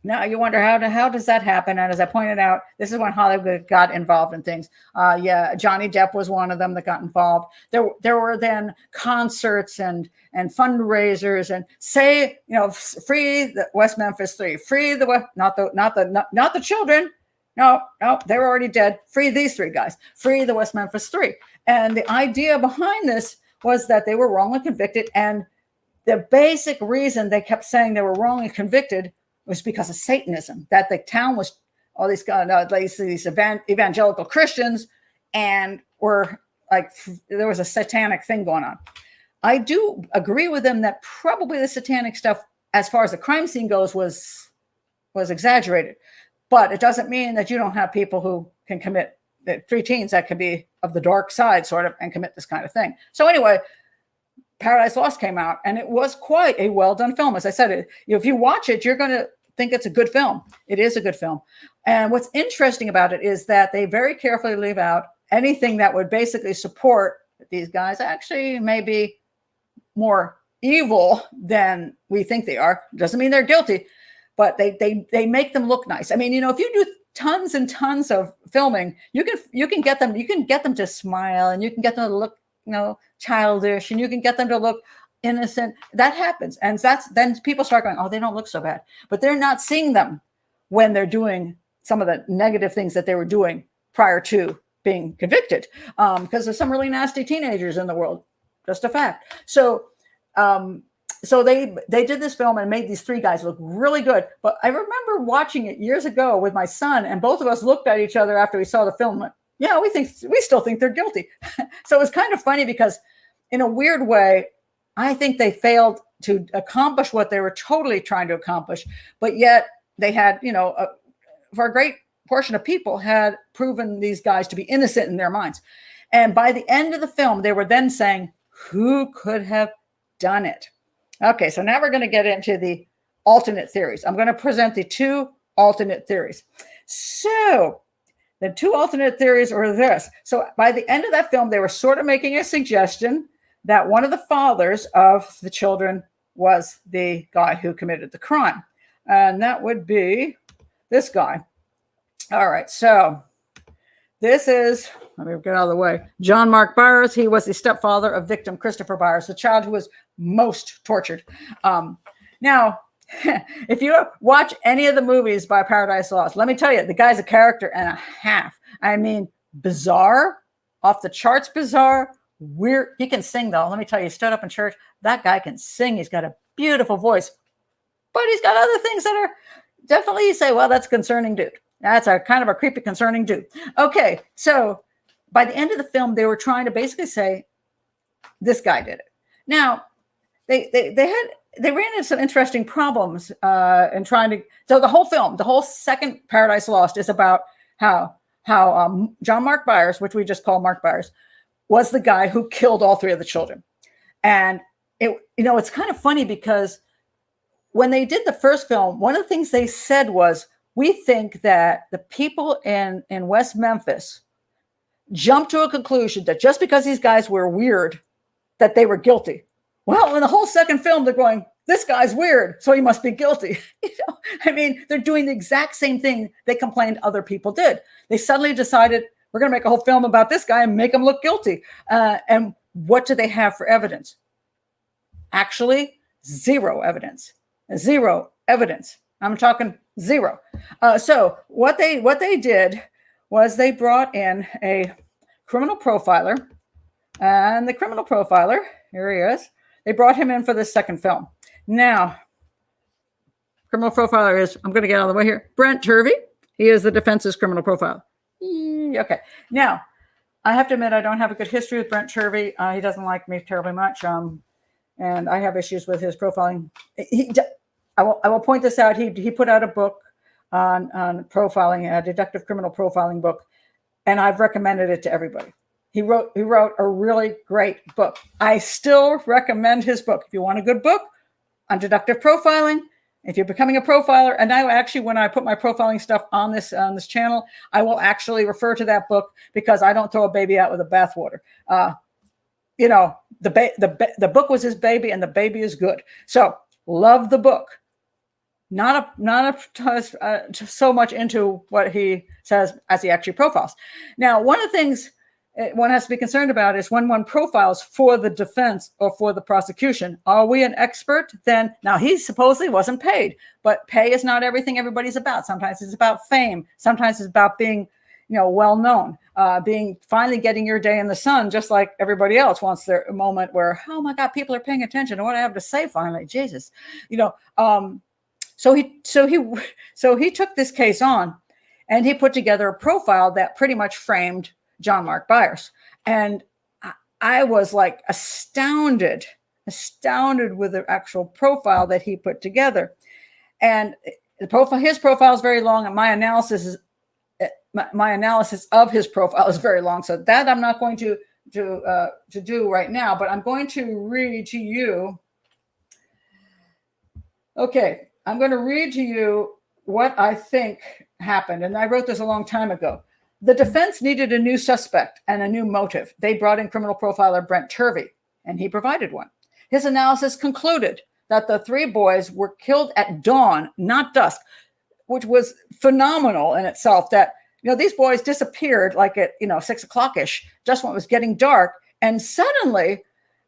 Now you wonder how does that happen? And as I pointed out, this is when Hollywood got involved in things. Johnny Depp was one of them that got involved. There were then concerts and fundraisers and free the West Memphis Three, free the not the children. No, they were already dead. Free these three guys. Free the West Memphis Three. And the idea behind this was that they were wrongly convicted, and the basic reason they kept saying they were wrongly convicted was because of Satanism, that the town was all these evangelical Christians, and were like, there was a satanic thing going on. I do agree with them that probably the satanic stuff, as far as the crime scene goes, was exaggerated, but it doesn't mean that you don't have people who can commit preteens that could be of the dark side sort of and commit this kind of thing. So anyway, Paradise Lost came out, and it was quite a well-done film. As I said, if you watch it, you're going to think it's a good film. It is a good film. And what's interesting about it is that they very carefully leave out anything that would basically support that these guys actually may be more evil than we think they are. Doesn't mean they're guilty, but they make them look nice. I mean, if you do tons and tons of filming, you can get them to smile, and you can get them to look childish, and you can get them to look innocent. That happens, and then people start going, oh, they don't look so bad, but they're not seeing them when they're doing some of the negative things that they were doing prior to being convicted, because there's some really nasty teenagers in the world. Just a fact. So they did this film and made these three guys look really good. But I remember watching it years ago with my son, and both of us looked at each other after we saw the film and went, yeah, we still think they're guilty. So it was kind of funny because in a weird way, I think they failed to accomplish what they were totally trying to accomplish, but yet they had, for a great portion of people had proven these guys to be innocent in their minds. And by the end of the film, they were then saying, who could have done it? Okay, so now we're going to get into the alternate theories. I'm going to present the two alternate theories. So the two alternate theories are this. So by the end of that film, they were sort of making a suggestion that one of the fathers of the children was the guy who committed the crime. And that would be this guy. All right, so this is, let me get out of the way, John Mark Byers. He was the stepfather of victim Christopher Byers, the child who was most tortured. Now, if you watch any of the movies by Paradise Lost, let me tell you, the guy's a character and a half. I mean, bizarre, off the charts bizarre, weird. He can sing, though. Let me tell you, he stood up in church. That guy can sing. He's got a beautiful voice, but he's got other things that are definitely, you say, well, that's a concerning dude. That's a kind of a creepy, concerning dude. Okay, so by the end of the film, they were trying to basically say, this guy did it. Now, they ran into some interesting problems in trying to. So the whole film, the whole second Paradise Lost, is about how John Mark Byers, which we just call Mark Byers, was the guy who killed all three of the children. And it's kind of funny because when they did the first film, one of the things they said was, we think that the people in West Memphis jumped to a conclusion that just because these guys were weird, that they were guilty. Well, in the whole second film, they're going, this guy's weird, so he must be guilty. I mean, they're doing the exact same thing they complained other people did. They suddenly decided, we're going to make a whole film about this guy and make him look guilty. And what do they have for evidence? Actually, zero evidence. Zero evidence. I'm talking zero. So what they did was they brought in a criminal profiler, and the criminal profiler, here he is. They brought him in for the second film. Now, criminal profiler is, I'm going to get out of the way here, Brent Turvey. He is the defense's criminal profiler. Okay. Now, I have to admit, I don't have a good history with Brent Turvey. He doesn't like me terribly much. and I have issues with his profiling. I will point this out. He put out a book on profiling, a deductive criminal profiling book, and I've recommended it to everybody. He wrote a really great book. I still recommend his book. If you want a good book on deductive profiling, if you're becoming a profiler, and I actually, when I put my profiling stuff on this channel, I will actually refer to that book, because I don't throw a baby out with the bathwater. The book was his baby, and the baby is good. So love the book. Not so much into what he says as he actually profiles. Now, one of the things one has to be concerned about is when one profiles for the defense or for the prosecution. Are we an expert? Then, now he supposedly wasn't paid, but pay is not everything everybody's about. Sometimes it's about fame. Sometimes it's about being, well known, finally getting your day in the sun, just like everybody else wants their moment where, oh my God, people are paying attention to what I have to say finally. Jesus, So he took this case on, and he put together a profile that pretty much framed John Mark Byers. And I was like astounded with the actual profile that he put together. And his profile is very long, and my analysis of his profile is very long. So that I'm not going to do right now, but I'm going to read to you. Okay. I'm going to read to you what I think happened. And I wrote this a long time ago. The defense needed a new suspect and a new motive. They brought in criminal profiler Brent Turvey, and he provided one. His analysis concluded that the three boys were killed at dawn, not dusk, which was phenomenal in itself. That, these boys disappeared like at, 6 o'clock-ish, just when it was getting dark. And suddenly,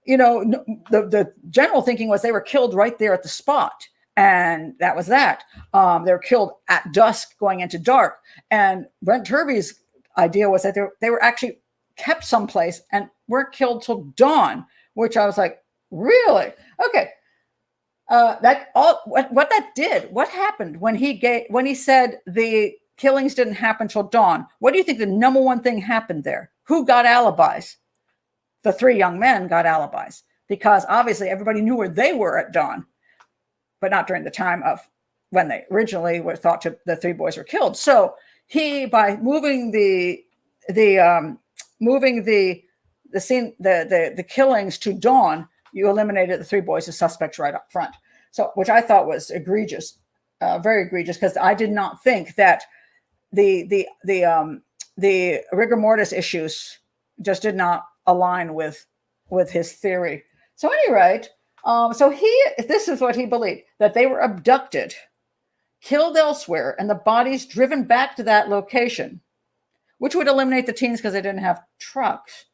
the general thinking was they were killed right there at the spot. And that was that. They were killed at dusk, going into dark. And Brent Turvey's idea was that they were actually kept someplace and weren't killed till dawn, which I was like, really? Okay. What that did, what happened when he said the killings didn't happen till dawn? What do you think the number one thing happened there? Who got alibis? The three young men got alibis, because obviously everybody knew where they were at dawn, but not during the time of when they originally were thought the three boys were killed. So he, by moving the scene, the killings to dawn, you eliminated the three boys as suspects right up front. So, which I thought was egregious, very egregious, because I did not think that the rigor mortis issues just did not align with his theory. So, at any rate, this is what he believed, that they were abducted, killed elsewhere, and the bodies driven back to that location, which would eliminate the teens because they didn't have trucks.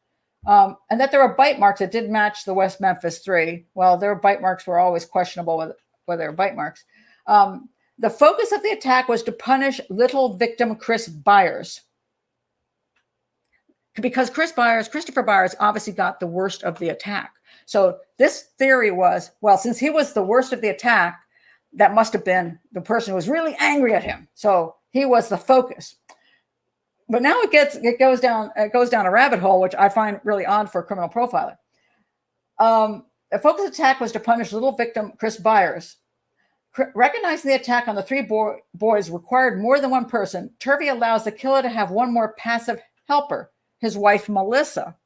And that there were bite marks that did match the West Memphis Three. Well, their bite marks were always questionable whether they were bite marks. The focus of the attack was to punish little victim Chris Byers, because Christopher Byers obviously got the worst of the attack. So this theory was, well, since he was the worst of the attack, that must have been the person who was really angry at him. So he was the focus. But now it goes down a rabbit hole, which I find really odd for a criminal profiler. The focus attack was to punish little victim Chris Byers. Recognizing the attack on the three boys required more than one person, Turvey allows the killer to have one more passive helper, his wife Melissa,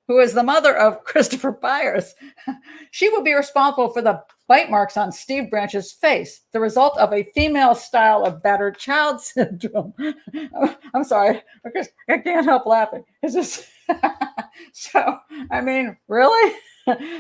who is the mother of Christopher Byers. She would be responsible for the bite marks on Steve Branch's face, the result of a female style of battered child syndrome. I'm sorry, because I can't help laughing. It's just so, I mean, really?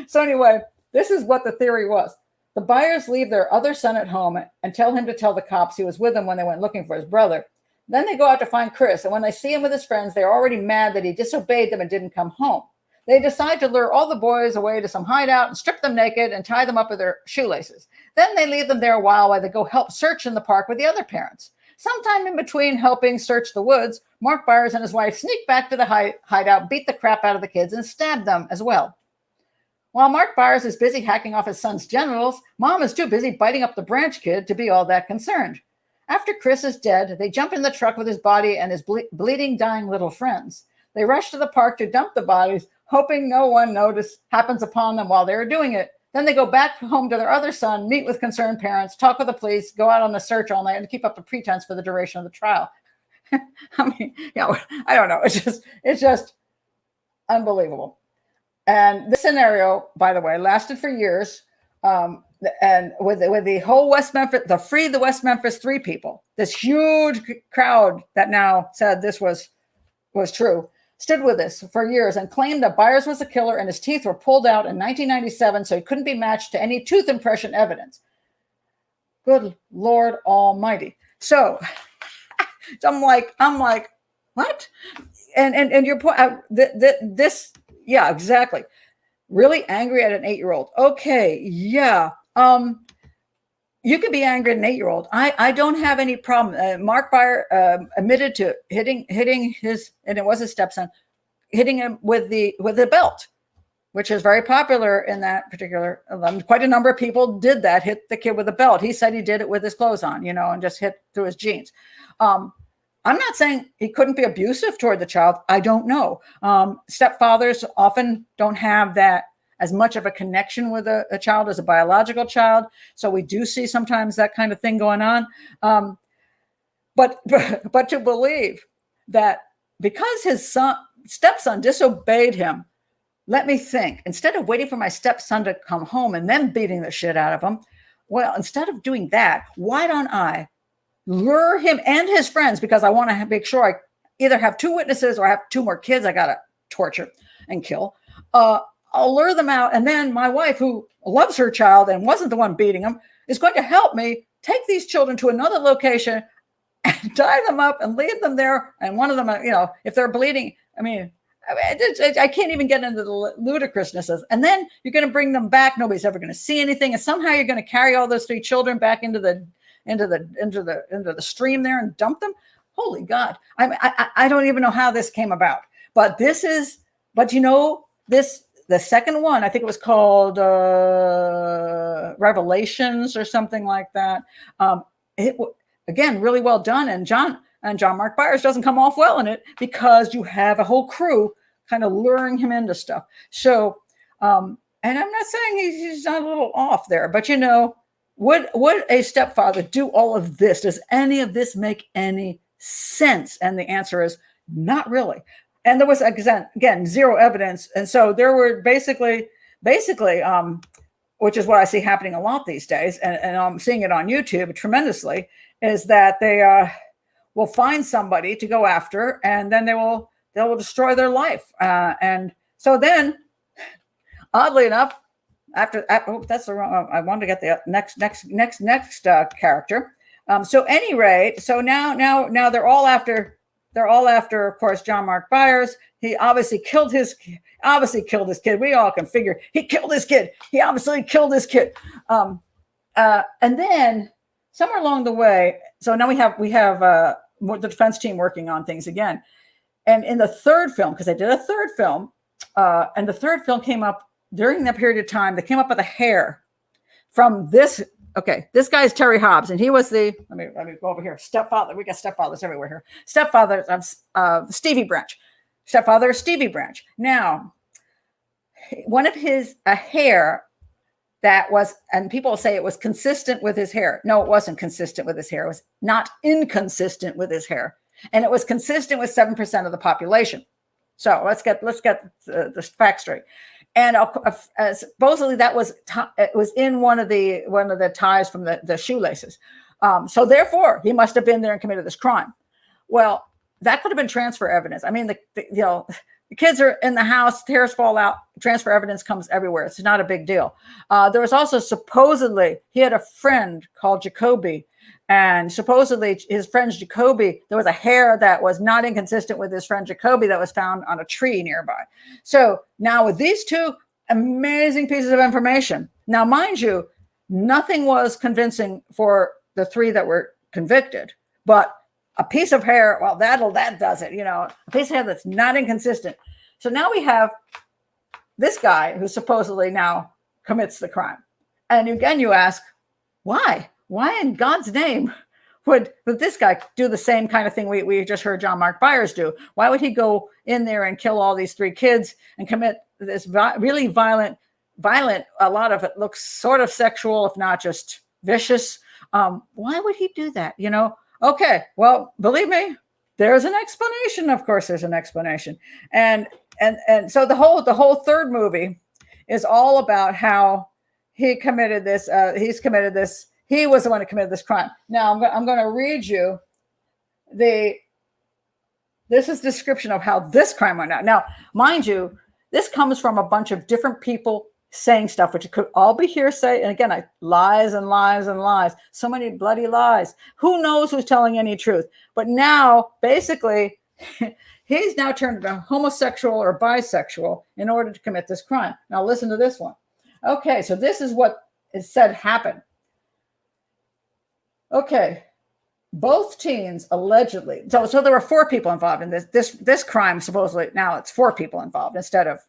So anyway, this is what the theory was. The Byers leave their other son at home and tell him to tell the cops he was with them when they went looking for his brother. Then they go out to find Chris, and when they see him with his friends, they're already mad that he disobeyed them and didn't come home. They decide to lure all the boys away to some hideout and strip them naked and tie them up with their shoelaces. Then they leave them there a while they go help search in the park with the other parents. Sometime in between helping search the woods, Mark Byers and his wife sneak back to the hideout, beat the crap out of the kids, and stab them as well. While Mark Byers is busy hacking off his son's genitals, Mom is too busy biting up the Branch kid to be all that concerned. After Chris is dead, they jump in the truck with his body and his bleeding, dying little friends. They rush to the park to dump the bodies, hoping no one happens upon them while they're doing it. Then they go back home to their other son, meet with concerned parents, talk with the police, go out on a search all night, and keep up a pretense for the duration of the trial. I mean, I don't know. It's just unbelievable. And this scenario, by the way, lasted for years. And with the whole West Memphis, the West Memphis Three people, this huge crowd that now said this was true, stood with this for years and claimed that Byers was a killer and his teeth were pulled out in 1997, so he couldn't be matched to any tooth impression evidence. Good Lord Almighty! So I'm like, what? And your point, this, yeah, exactly. Really angry at an 8-year-old. Okay, yeah. You can be angry at an 8-year-old. I don't have any problem. Mark Byers admitted to hitting his, and it was his stepson, hitting him with the belt, which is very popular in that particular. Quite a number of people did that, hit the kid with a belt. He said he did it with his clothes on, and just hit through his jeans. I'm not saying he couldn't be abusive toward the child. I don't know. Stepfathers often don't have that as much of a connection with a child as a biological child. So we do see sometimes that kind of thing going on. But to believe that because his stepson disobeyed him, let me think, instead of waiting for my stepson to come home and then beating the shit out of him, well, instead of doing that, why don't I lure him and his friends, because I want to make sure I either have 2 witnesses or I have 2 more kids I got to torture and kill. I'll lure them out. And then my wife, who loves her child and wasn't the one beating him, is going to help me take these children to another location and tie them up and leave them there. And one of them, if they're bleeding, I can't even get into the ludicrousness of, and then you're going to bring them back. Nobody's ever going to see anything. And somehow you're going to carry all those 3 children back into the stream there and dump them. Holy God. I don't even know how this came about, but the second one, I think it was called Revelations or something like that. It again, really well done. And John Mark Byers doesn't come off well in it because you have a whole crew kind of luring him into stuff. So, and I'm not saying he's not a little off there, but would a stepfather do all of this? Does any of this make any sense? And the answer is not really. And there was, again, zero evidence. And so there were basically, which is what I see happening a lot these days, and I'm seeing it on YouTube tremendously, is that they will find somebody to go after, and then they will destroy their life. And so then, oddly enough, that's the wrong. I wanted to get the next character. So any rate, so now they're all after, of course, John Mark Byers. He obviously killed his kid. We all can figure he killed his kid. He obviously killed his kid. And then somewhere along the way, so now we have the defense team working on things again. And in the third film, because I did a third film, and the third film came up during that period of time, they came up with a hair from this. Okay, this guy is Terry Hobbs, and he was let me go over here. Stepfather. We got stepfathers everywhere here. Stepfather of Stevie Branch. Stepfather of Stevie Branch. Now, one of his hair that was, and people say it was consistent with his hair. No, it wasn't consistent with his hair. It was not inconsistent with his hair, and it was consistent with 7% of the population. So let's get the facts straight. And supposedly that was it was in one of the ties from the shoelaces. So therefore, he must have been there and committed this crime. Well, that could have been transfer evidence. I mean, the kids are in the house, hairs fall out, transfer evidence comes everywhere. It's not a big deal. There was also supposedly he had a friend called Jacoby. And supposedly his friend Jacoby, there was a hair that was not inconsistent with his friend Jacoby that was found on a tree nearby. So now with these 2 amazing pieces of information, now mind you, nothing was convincing for the 3 that were convicted, but a piece of hair, well, that does it, a piece of hair that's not inconsistent. So now we have this guy who supposedly now commits the crime. And again, you ask, why? Why in God's name would this guy do the same kind of thing we just heard John Mark Byers do? Why would he go in there and kill all these 3 kids and commit this really violent violent. A lot of it looks sort of sexual, if not just vicious. Why would he do that? Okay, well, believe me, there's an explanation. Of course, there's an explanation. And so the whole third movie is all about how he committed this. He was the one who committed this crime. Now I'm going to read you this is description of how this crime went out. Now, mind you, this comes from a bunch of different people saying stuff, which could all be hearsay. And again, lies and lies and lies. So many bloody lies. Who knows who's telling any truth? But now, basically, he's now turned into homosexual or bisexual in order to commit this crime. Now, listen to this one. Okay, so this is what is said happened. Okay, both teens allegedly. So there were 4 people involved in this crime. Supposedly, now it's 4 people involved instead of.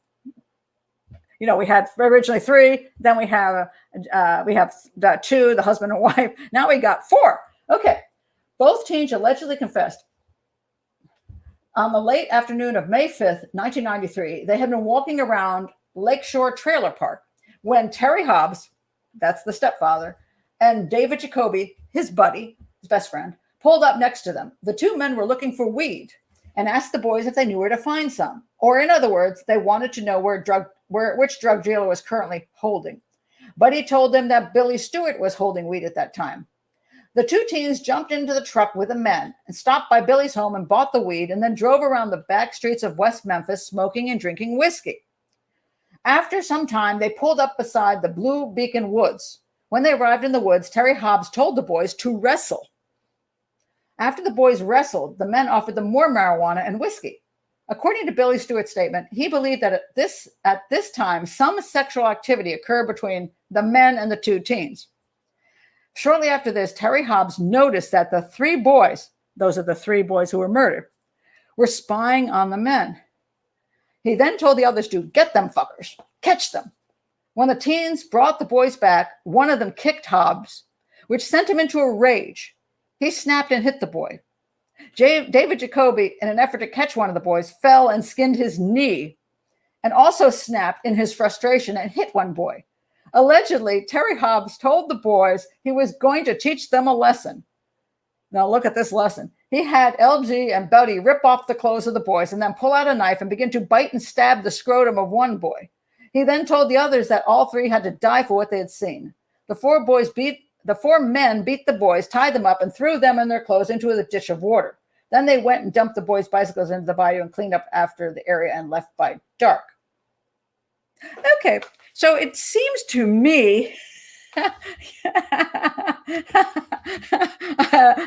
We had originally 3, then we have 2, the husband and wife. Now we got 4. Okay. Both teens allegedly confessed. On the late afternoon of May 5th, 1993, they had been walking around Lakeshore Trailer Park when Terry Hobbs, that's the stepfather, and David Jacoby, his buddy, his best friend, pulled up next to them. The 2 men were looking for weed and asked the boys if they knew where to find some. Or in other words, they wanted to know which drug dealer was currently holding. But he told them that Billy Stewart was holding weed at that time. The 2 teens jumped into the truck with the men and stopped by Billy's home and bought the weed and then drove around the back streets of West Memphis smoking and drinking whiskey. After some time, they pulled up beside the Blue Beacon Woods. When they arrived in the woods, Terry Hobbs told the boys to wrestle. After the boys wrestled, the men offered them more marijuana and whiskey. According to Billy Stewart's statement, he believed that at this time, some sexual activity occurred between the men and the 2 teens. Shortly after this, Terry Hobbs noticed that the 3 boys, those are the 3 boys who were murdered, were spying on the men. He then told the others to get them fuckers, catch them. When the teens brought the boys back, one of them kicked Hobbs, which sent him into a rage. He snapped and hit the boy. David Jacoby, in an effort to catch one of the boys, fell and skinned his knee and also snapped in his frustration and hit one boy. Allegedly, Terry Hobbs told the boys he was going to teach them a lesson. Now look at this lesson. He had LG and Buddy rip off the clothes of the boys and then pull out a knife and begin to bite and stab the scrotum of one boy. He then told the others that all 3 had to die for what they had seen. The 4 men beat the boys, tied them up, and threw them and their clothes into a ditch of water. Then they went and dumped the boys' bicycles into the bayou and cleaned up after the area and left by dark. Okay, so it seems to me, I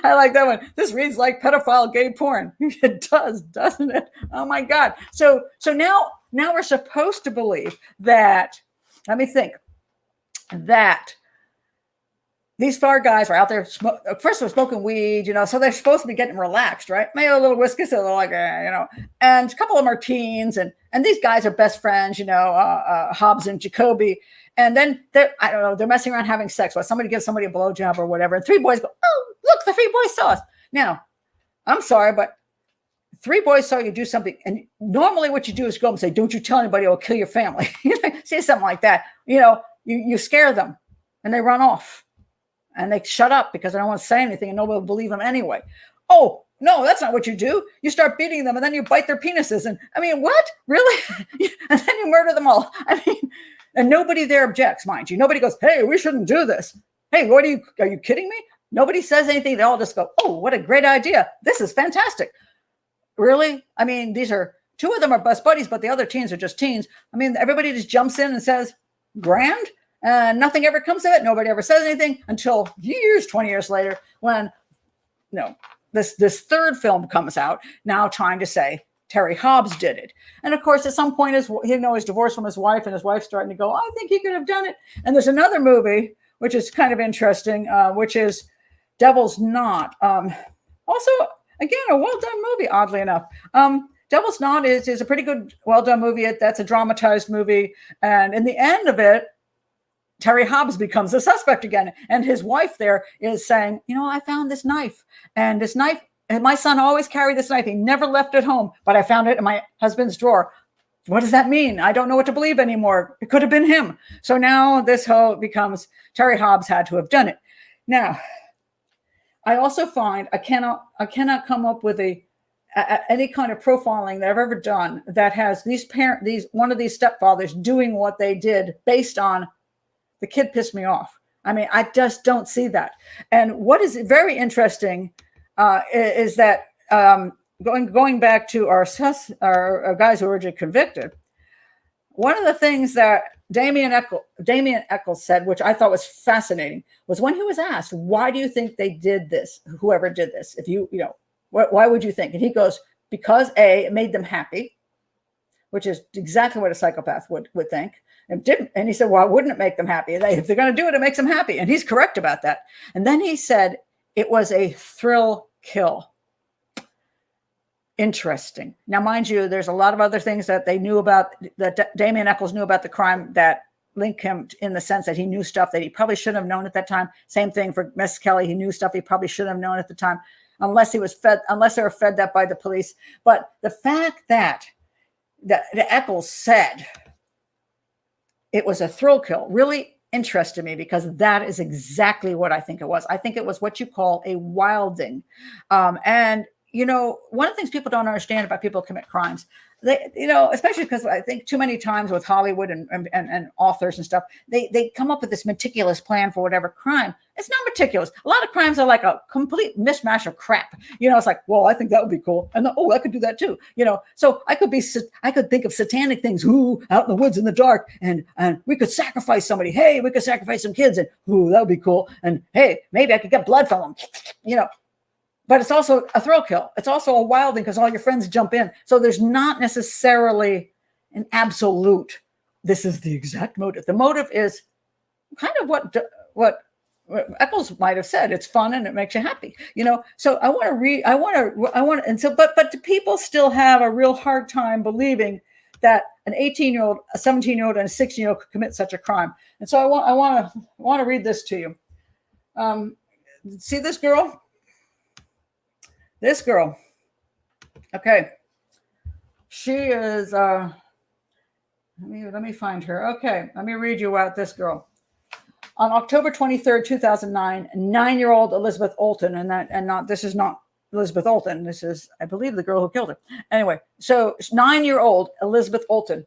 like that one. This reads like pedophile gay porn. It does, doesn't it? Oh my God. So now we're supposed to believe that, let me think, that these 4 guys were out there, first of all, smoking weed, so they're supposed to be getting relaxed, right? Maybe a little whiskey, so they're like, and a couple of them are teens, and these guys are best friends, Hobbs and Jacoby. And then they're messing around having sex. Well, somebody gives somebody a blowjob or whatever. And 3 boys go, oh, look, the 3 boys saw us. Now, I'm sorry, but 3 boys saw you do something. And normally what you do is go and say, don't you tell anybody, or I'll kill your family. Say something like that. You scare them and they run off. And they shut up because they don't want to say anything and nobody will believe them anyway. Oh, no, that's not what you do. You start beating them and then you bite their penises. And what? Really? And then you murder them all. And nobody there objects, mind you. Nobody goes, hey, we shouldn't do this. Hey, are you kidding me? Nobody says anything. They all just go, oh, what a great idea. This is fantastic. Really? these are 2 of them are best buddies, but the other teens are just teens. Everybody just jumps in and says, grand. And nothing ever comes of it. Nobody ever says anything until 20 years later, when this third film comes out, now trying to say Terry Hobbs did it. And of course, at some point, he's divorced from his wife, and his wife's starting to go, I think he could have done it. And there's another movie, which is kind of interesting, which is Devil's Knot. Also, again, a well-done movie, oddly enough. Devil's Knot is a pretty good, well-done movie. That's a dramatized movie. And in the end of it, Terry Hobbs becomes a suspect again. And his wife there is saying, I found this knife. And this knife, and my son always carried this knife. He never left it home, but I found it in my husband's drawer. What does that mean? I don't know what to believe anymore. It could have been him. So now this whole becomes Terry Hobbs had to have done it. Now, I also find I cannot come up with any kind of profiling that I've ever done that has one of these stepfathers doing what they did based on the kid pissed me off. I mean, I just don't see that. And what is very interesting is that going back to our guys who were originally convicted, one of the things that Damien Echols said, which I thought was fascinating, was when he was asked, why do you think they did this? Whoever did this, why would you think? And he goes, because A, it made them happy, which is exactly what a psychopath would think. And didn't. And he said, why wouldn't it make them happy? If they're going to do it, it makes them happy. And he's correct about that. And then he said, it was a thrill kill. Interesting. Now, mind you, there's a lot of other things that they knew about, that Damien Echols knew about the crime that link him in the sense that he knew stuff that he probably shouldn't have known at that time. Same thing for Misskelley. He knew stuff he probably shouldn't have known at the time, unless they were fed that by the police. But the fact that the Echols said it was a thrill kill really interested me, because that is exactly what I think it was. I think it was what you call a wilding. And one of the things people don't understand about people who commit crimes, especially because I think too many times with Hollywood and authors and stuff, they come up with this meticulous plan for whatever crime. It's not meticulous. A lot of crimes are like a complete mishmash of crap. It's like, well, I think that would be cool. And I could do that too. So I could think of satanic things, out in the woods in the dark, and we could sacrifice somebody. Hey, we could sacrifice some kids, and that would be cool. And hey, maybe I could get blood from them, But it's also a thrill kill. It's also a wilding because all your friends jump in. So there's not necessarily an absolute, this is the exact motive. The motive is kind of what Echols might have said. It's fun and it makes you happy, So I want to read, and so, but people still have a real hard time believing that an 18-year-old, a 17-year-old, and a 16-year-old could commit such a crime. And so I want to read this to you. See this girl? This girl, okay, she is, let me find her. Okay, let me read you out this girl. On October 23rd, 2009, 9-year-old Elizabeth Olton, this is not Elizabeth Olton. This is, I believe, the girl who killed her. Anyway, so 9-year-old Elizabeth Olton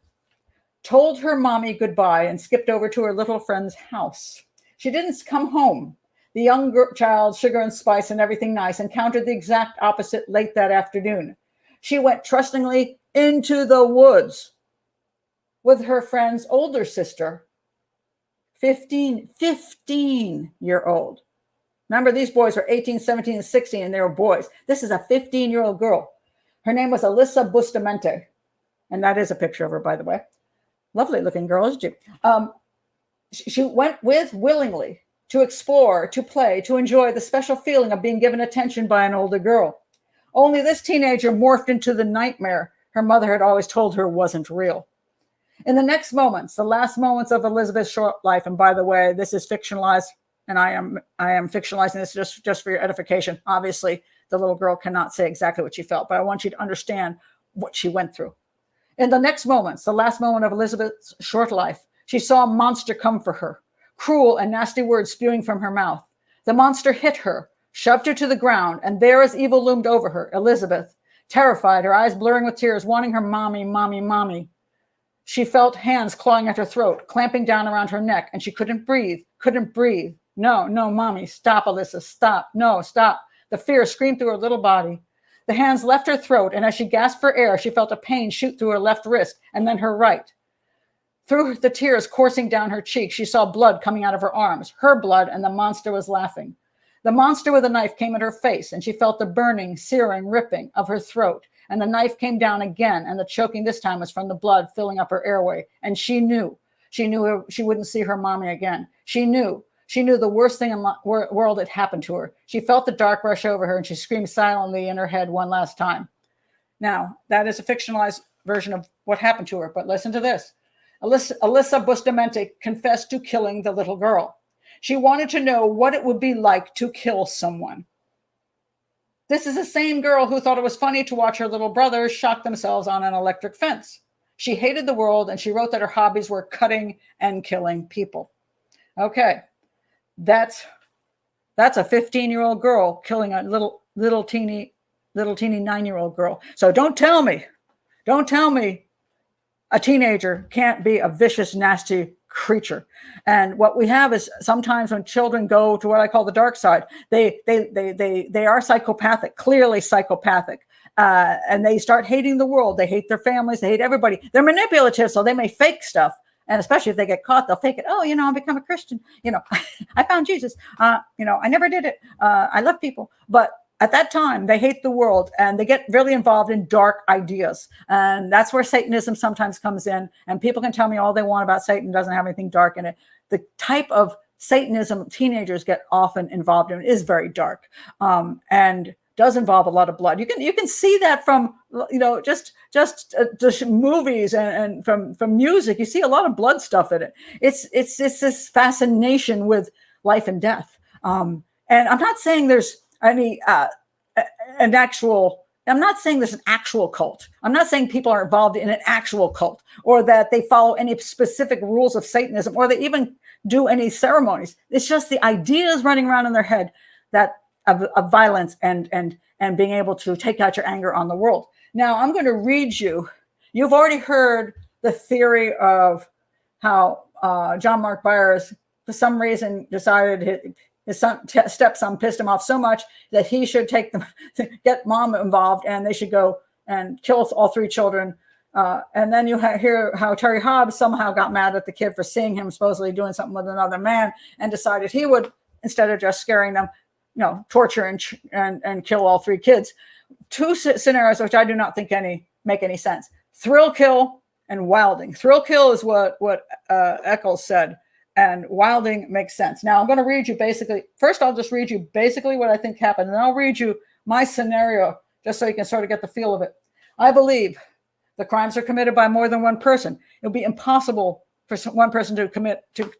told her mommy goodbye and skipped over to her little friend's house. She didn't come home. The young child, sugar and spice and everything nice, encountered the exact opposite late that afternoon. She went trustingly into the woods with her friend's older sister, 15-year-old. Remember, these boys were 18, 17, and 16, and they were boys. This is a 15-year-old girl. Her name was Alyssa Bustamante. And that is a picture of her, by the way. Lovely looking girl, isn't she? She went with willingly to explore, to play, to enjoy the special feeling of being given attention by an older girl. Only this teenager morphed into the nightmare her mother had always told her wasn't real. In the next moments, the last moments of Elizabeth's short life, and by the way, this is fictionalized, and I am fictionalizing this just for your edification. Obviously, the little girl cannot say exactly what she felt, but I want you to understand what she went through. In the next moments, the last moment of Elizabeth's short life, she saw a monster come for her. Cruel and nasty words spewing from her mouth. The monster hit her, shoved her to the ground, and there as evil loomed over her, Elizabeth, terrified, her eyes blurring with tears, wanting her mommy, mommy, mommy. She felt hands clawing at her throat, clamping down around her neck, and she couldn't breathe. No, mommy, stop, Alyssa, stop. No, stop. The fear screamed through her little body. The hands left her throat, and as she gasped for air, she felt a pain shoot through her left wrist and then her right. Through the tears coursing down her cheeks, she saw blood coming out of her arms, her blood, and the monster was laughing. The monster with a knife came at her face, and she felt the burning, searing, ripping of her throat. And the knife came down again, and the choking this time was from the blood filling up her airway. And she knew she wouldn't see her mommy again. She knew the worst thing in the world had happened to her. She felt the dark rush over her, and she screamed silently in her head one last time. Now, that is a fictionalized version of what happened to her, but listen to this. Alyssa Bustamante confessed to killing the little girl. She wanted to know what it would be like to kill someone. This is the same girl who thought it was funny to watch her little brothers shock themselves on an electric fence. She hated the world, and she wrote that her hobbies were cutting and killing people. Okay, that's a 15-year-old girl killing a little teeny 9-year-old girl. So don't tell me a teenager can't be a vicious, nasty creature. And what we have is sometimes when children go to what I call the dark side, they are psychopathic, clearly psychopathic. And they start hating the world. They hate their families. They hate everybody. They're manipulative, so they may fake stuff. And especially if they get caught, they'll fake it. Oh, I'll become a Christian. I found Jesus. I never did it. I love people. But at that time, they hate the world, and they get really involved in dark ideas. And that's where Satanism sometimes comes in. And people can tell me all they want about Satan, doesn't have anything dark in it. The type of Satanism teenagers get often involved in is very dark, and does involve a lot of blood. You can see that from just movies and from music. You see a lot of blood stuff in it. It's this fascination with life and death. And I'm not saying there's any I'm not saying there's an actual cult. I'm not saying people are involved in an actual cult, or that they follow any specific rules of Satanism, or they even do any ceremonies. It's just the ideas running around in their head that of violence and being able to take out your anger on the world. Now, I'm going to read you. You've already heard the theory of how John Mark Byers, for some reason, decided his stepson pissed him off so much that he should get mom involved, and they should go and kill all 3 children. And then you hear how Terry Hobbs somehow got mad at the kid for seeing him supposedly doing something with another man, and decided he would, instead of just scaring them, torture and kill all 3 kids. 2 scenarios which I do not think make any sense: thrill kill and wilding. Thrill kill is what Echols said, and wilding makes sense. Now I'm going to read you first I'll just read you basically what I think happened, and then I'll read you my scenario just so you can sort of get the feel of it. I believe the crimes are committed by more than one person. It would be impossible for one person to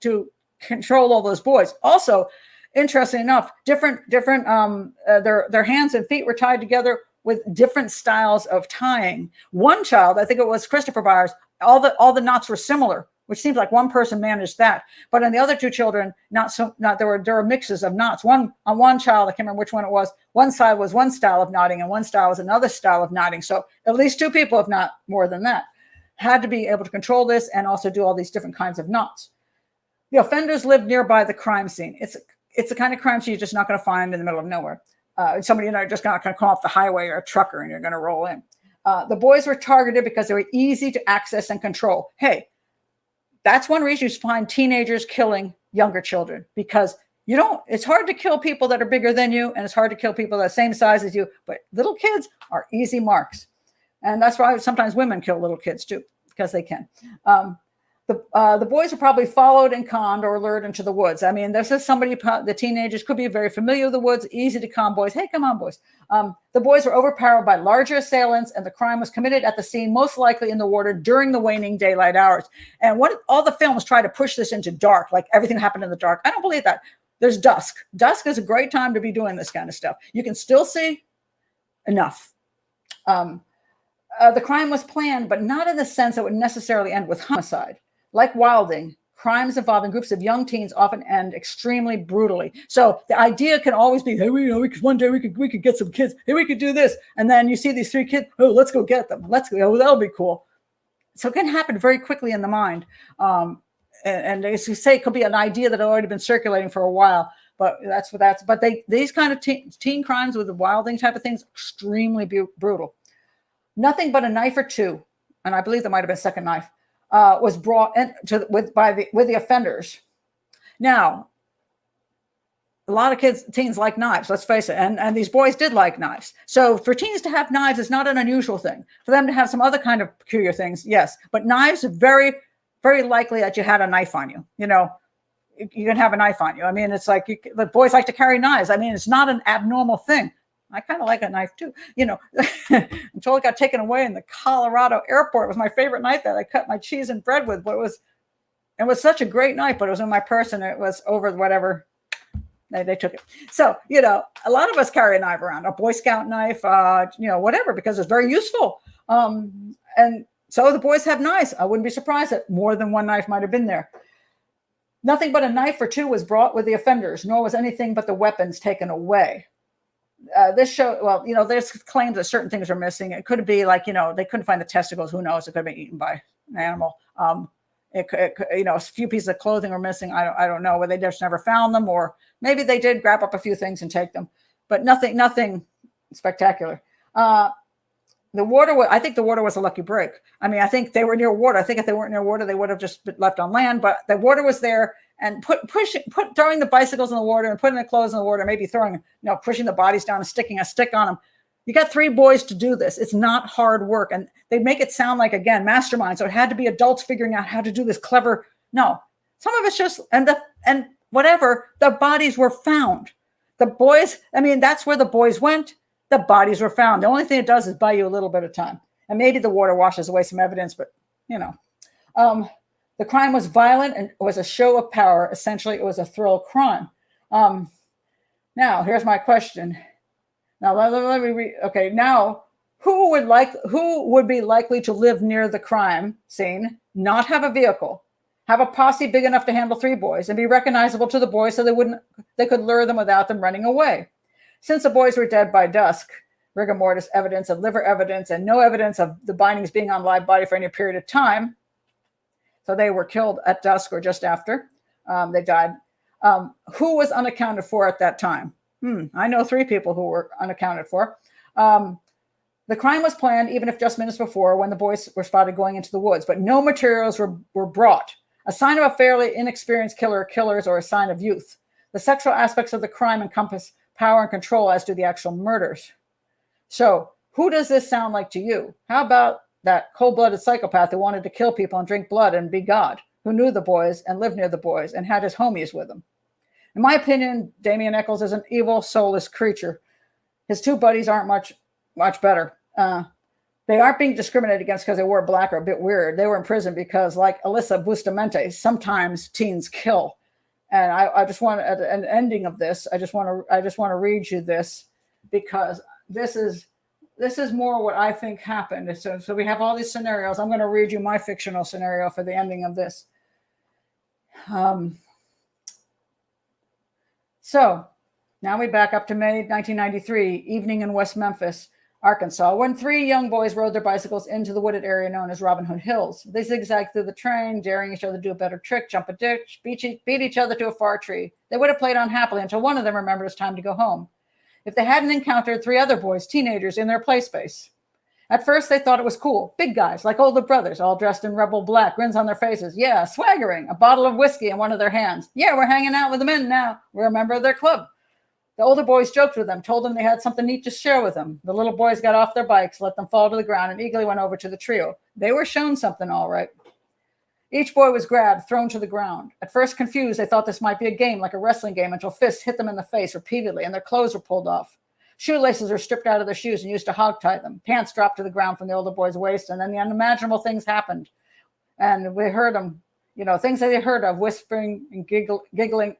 to control all those boys. Also, interesting enough, their hands and feet were tied together with different styles of tying. One child, I think it was Christopher Byers, all the knots were similar, which seems like one person managed that. But on the other 2 children, there were mixes of knots. On one child, I can't remember which one it was. One side was one style of knotting, and one style was another style of knotting. So at least 2 people, if not more than that, had to be able to control this and also do all these different kinds of knots. The offenders lived nearby the crime scene. It's the kind of crime scene you're just not going to find in the middle of nowhere. Somebody just not going to come off the highway or a trucker and you're going to roll in. The boys were targeted because they were easy to access and control. Hey, that's one reason you find teenagers killing younger children, because it's hard to kill people that are bigger than you, and it's hard to kill people that are the same size as you, but little kids are easy marks. And that's why sometimes women kill little kids too, because they can. The boys are probably followed and conned or lured into the woods. I mean, this is the teenagers could be very familiar with the woods, easy to con boys. Hey, come on, boys. The boys were overpowered by larger assailants, and the crime was committed at the scene, most likely in the water during the waning daylight hours. And all the films try to push this into dark, like everything happened in the dark. I don't believe that. There's dusk. Dusk is a great time to be doing this kind of stuff. You can still see enough. The crime was planned, but not in the sense that would necessarily end with homicide. Like wilding, crimes involving groups of young teens often end extremely brutally. So the idea can always be, hey, one day we could get some kids. Hey, we could do this. And then you see these 3 kids. Oh, let's go get them. Let's go. Oh, that'll be cool. So it can happen very quickly in the mind. And as you say, it could be an idea that had already been circulating for a while. But these kind of teen crimes with the wilding type of things, extremely brutal. Nothing but a knife or 2, and I believe there might have been a second knife, was brought in with the offenders. Now, a lot of teens like knives, let's face it, and these boys did like knives. So for teens to have knives is not an unusual thing. For them to have some other kind of peculiar things, yes. But knives are very, very likely that you had a knife on you. You can have a knife on you. I mean, it's like the boys like to carry knives. I mean, it's not an abnormal thing. I kind of like a knife too, until it got taken away in the Colorado airport. It was my favorite knife that I cut my cheese and bread with. But it was such a great knife, but it was in my purse and it was over whatever. They took it. So, a lot of us carry a knife around, a Boy Scout knife, whatever, because it's very useful. And So the boys have knives. I wouldn't be surprised that more than one knife might have been there. Nothing but a knife or two was brought with the offenders, nor was anything but the weapons taken away. This show, well, there's claims that certain things are missing. It could be like, they couldn't find the testicles. Who knows? It could have been eaten by an animal. A few pieces of clothing were missing. I don't know, whether they just never found them, or maybe they did grab up a few things and take them, but nothing spectacular. The water, I think the water was a lucky break. I mean, I think they were near water. I think if they weren't near water, they would have just been left on land, but the water was there, and throwing the bicycles in the water and putting the clothes in the water, maybe pushing the bodies down and sticking a stick on them. You got 3 boys to do this. It's not hard work. And they make it sound like, again, mastermind. So it had to be adults figuring out how to do this clever. No, some of it's just, and whatever, the bodies were found. The boys, that's where the boys went. The bodies were found. The only thing it does is buy you a little bit of time. And maybe the water washes away some evidence, but the crime was violent and was a show of power. Essentially, it was a thrill crime. Now, here's my question. Now, let me read. Okay, now, who would be likely to live near the crime scene, not have a vehicle, have a posse big enough to handle 3 boys, and be recognizable to the boys so they could lure them without them running away? Since the boys were dead by dusk, rigor mortis evidence and liver evidence and no evidence of the bindings being on live body for any period of time, so they were killed at dusk or just after they died. Who was unaccounted for at that time? I know 3 people who were unaccounted for. The crime was planned even if just minutes before, when the boys were spotted going into the woods, but no materials were brought. A sign of a fairly inexperienced killers, or a sign of youth. The sexual aspects of the crime encompass power and control, as do the actual murders. So who does this sound like to you? How about that cold-blooded psychopath who wanted to kill people and drink blood and be God, who knew the boys and lived near the boys and had his homies with him? In my opinion, Damien Echols is an evil, soulless creature. His 2 buddies aren't much better. They aren't being discriminated against because they wore black or a bit weird. They were in prison because, like Alyssa Bustamante, sometimes teens kill. And I just want, at an ending of this, I just want to read you this, because this is more what I think happened. So we have all these scenarios. I'm going to read you my fictional scenario for the ending of this. So now we back up to May 1993, evening in West Memphis, Arkansas, when 3 young boys rode their bicycles into the wooded area known as Robin Hood Hills. They zigzagged through the train, daring each other to do a better trick, jump a ditch, beat each other to a far tree. They would have played on happily until one of them remembered it was time to go home, if they hadn't encountered 3 other boys, teenagers, in their play space. At first, they thought it was cool. Big guys, like older brothers, all dressed in rebel black, grins on their faces. Yeah, swaggering, a bottle of whiskey in one of their hands. Yeah, we're hanging out with the men now. We're a member of their club. The older boys joked with them, told them they had something neat to share with them. The little boys got off their bikes, let them fall to the ground, and eagerly went over to the trio. They were shown something, all right. Each boy was grabbed, thrown to the ground. At first confused, they thought this might be a game, like a wrestling game, until fists hit them in the face repeatedly, and their clothes were pulled off. Shoelaces were stripped out of their shoes and used to hog-tie them. Pants dropped to the ground from the older boy's waist, and then the unimaginable things happened. And we heard them, things they had heard of, whispering and giggling,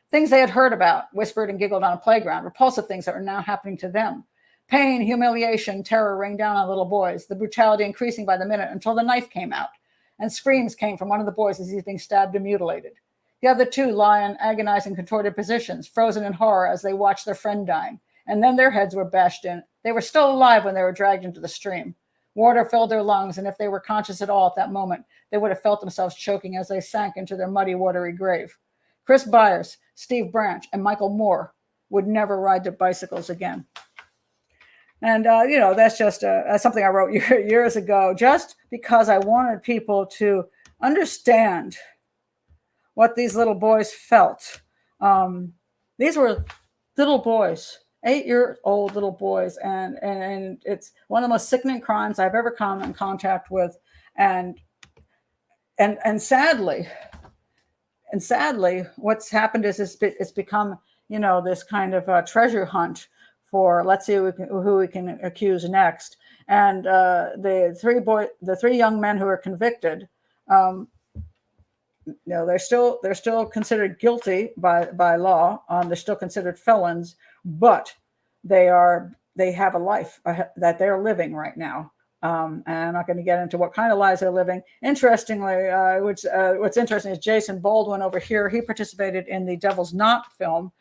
things they had heard about, whispered and giggled on a playground, repulsive things that were now happening to them. Pain, humiliation, terror rained down on little boys, the brutality increasing by the minute until the knife came out, and screams came from one of the boys as he's being stabbed and mutilated. The other 2 lie in agonizing, contorted positions, frozen in horror as they watched their friend dying, and then their heads were bashed in. They were still alive when they were dragged into the stream. Water filled their lungs, and if they were conscious at all at that moment, they would have felt themselves choking as they sank into their muddy, watery grave. Chris Byers, Steve Branch, and Michael Moore would never ride their bicycles again. And, that's just something I wrote years ago, just because I wanted people to understand what these little boys felt. These were little boys, 8-year-old little boys, and it's one of the most sickening crimes I've ever come in contact with. And sadly, what's happened is it's become, this kind of treasure hunt for, let's see who we can accuse next. And the 3 young men who are convicted, they're still considered guilty by law. They're still considered felons, but they have a life that they're living right now. And I'm not going to get into what kind of lives they're living. Interestingly, what's interesting is Jason Baldwin over here. He participated in the Devil's Knot film,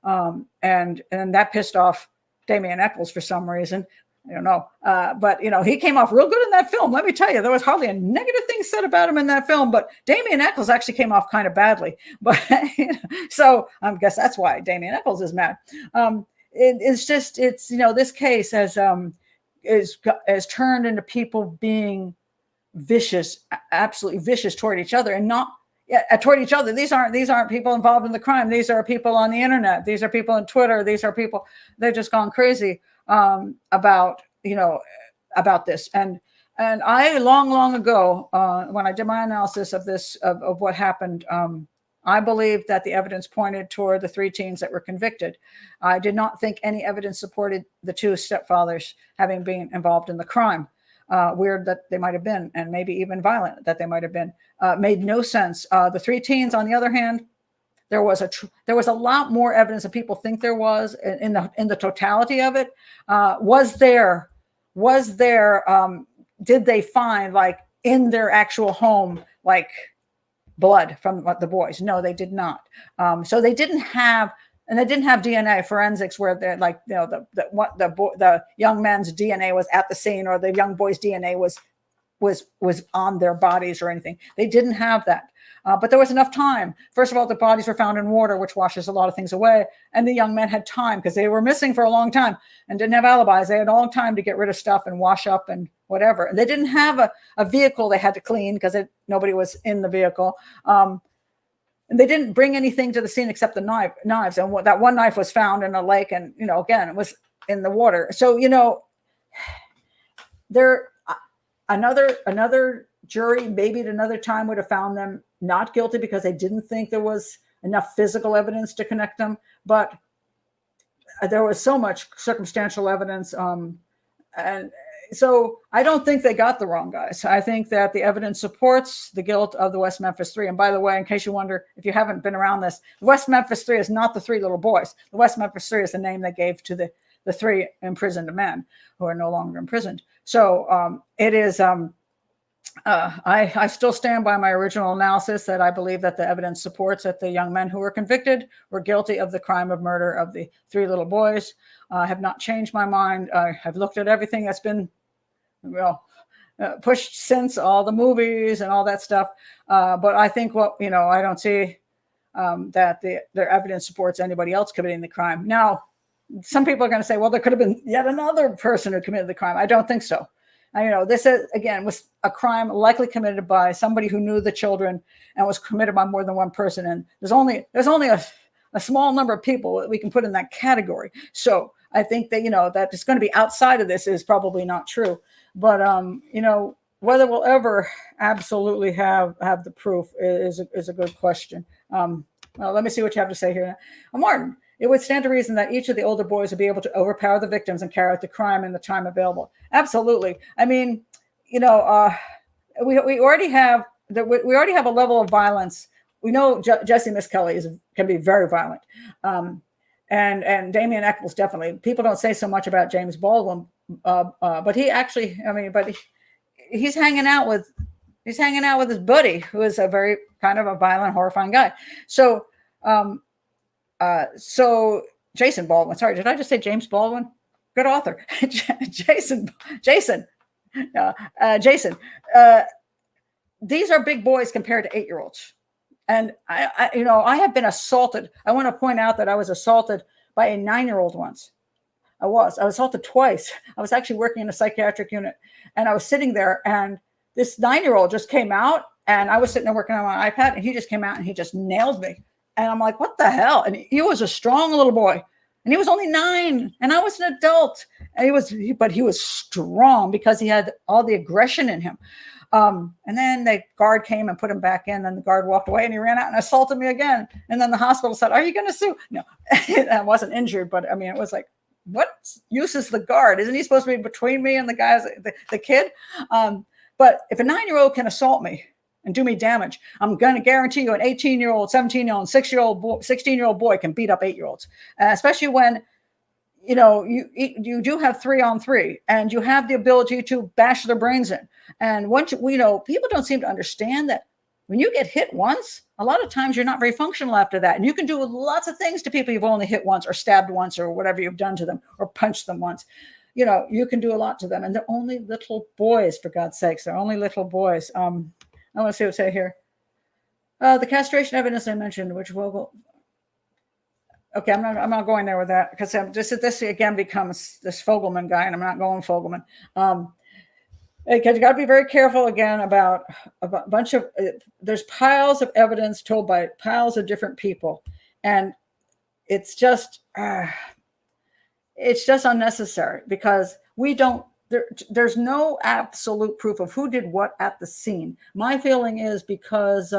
and that pissed off Damien Echols for some reason. I don't know, but he came off real good in that film. Let me tell you, there was hardly a negative thing said about him in that film. But Damien Echols actually came off kind of badly. But so I guess that's why Damien Echols is mad. It's this case is turned into people being vicious, absolutely vicious toward each other, and not toward each other. These aren't people involved in the crime. These are people on the internet. These are people on Twitter. These are people, they've just gone crazy about this. And I long ago, when I did my analysis of this, of what happened, I believed that the evidence pointed toward the 3 teens that were convicted. I did not think any evidence supported the 2 stepfathers having been involved in the crime. Weird that they might have been, and maybe even violent that they might have been. Made no sense. The 3 teens, on the other hand, there was a lot more evidence than people think there was in the totality of it. Did they find, like, in their actual home, like, blood from the boys? No, they did not. So they didn't have, and they didn't have DNA forensics where they're like, the young man's DNA was at the scene, or the young boy's DNA was on their bodies or anything. They didn't have that. But there was enough time. First of all, the bodies were found in water, which washes a lot of things away. And the young men had time because they were missing for a long time and didn't have alibis. They had a long time to get rid of stuff and wash up and whatever. And they didn't have a vehicle they had to clean because nobody was in the vehicle. And they didn't bring anything to the scene except the knives. And that one knife was found in a lake, and again, it was in the water. So another jury maybe at another time would have found them not guilty because they didn't think there was enough physical evidence to connect them. But there was so much circumstantial evidence, and so I don't think they got the wrong guys. I think that the evidence supports the guilt of the West Memphis Three. And by the way, in case you wonder, if you haven't been around this, the West Memphis Three is not the 3 little boys. The West Memphis Three is the name they gave to the 3 imprisoned men who are no longer imprisoned. So it is. I still stand by my original analysis that I believe that the evidence supports that the young men who were convicted were guilty of the crime of murder of the 3 little boys. I have not changed my mind. I have looked at everything that's been pushed since, all the movies and all that stuff. But I think I don't see that their evidence supports anybody else committing the crime. Now, some people are going to say, well, there could have been yet another person who committed the crime. I don't think so. This again was a crime likely committed by somebody who knew the children and was committed by more than one person. And there's only a small number of people that we can put in that category. So I think that that it's going to be outside of this is probably not true. But whether we'll ever absolutely have the proof is a good question. Well, let me see what you have to say here, Martin. It would stand to reason that each of the older boys would be able to overpower the victims and carry out the crime in the time available. Absolutely. I mean, we already have a level of violence. We know Jessie Misskelley can be very violent, and Damien Echols definitely. People don't say so much about James Baldwin, but he actually, he's hanging out with his buddy, who is a very kind of a violent, horrifying guy. So. So Jason Baldwin, sorry, did I just say James Baldwin? Good author. Jason. These are big boys compared to 8-year-olds. And I have been assaulted. I want to point out that I was assaulted by a 9-year-old once. I was assaulted twice. I was actually working in a psychiatric unit, and I was sitting there, and this 9-year-old just came out, and I was sitting there working on my iPad, and he just came out and he just nailed me. And I'm like, what the hell? And he was a strong little boy, and he was only 9, and I was an adult. And he was strong because he had all the aggression in him. And then the guard came and put him back in, and the guard walked away, and he ran out and assaulted me again. And then the hospital said, are you going to sue? No, I wasn't injured, but it was like, what use is the guard? Isn't he supposed to be between me and the guys, the kid? But if a 9-year-old can assault me and do me damage, I'm going to guarantee you an 18-year-old, 17-year-old, 16-year-old boy can beat up 8-year-olds, especially when you do have 3-on-3, and you have the ability to bash their brains in. And once people don't seem to understand that when you get hit once, a lot of times you're not very functional after that. And you can do lots of things to people you've only hit once or stabbed once or whatever you've done to them or punched them once. You can do a lot to them. And they're only little boys, for God's sakes. They're only little boys. I want to see what's say here. The castration evidence I mentioned, which will... Okay, I'm not going there with that, because this again becomes this Fogelman guy, and I'm not going Fogelman. Because you got to be very careful again about a bunch of there's piles of evidence told by piles of different people, and it's just unnecessary, because there's no absolute proof of who did what at the scene. My feeling is because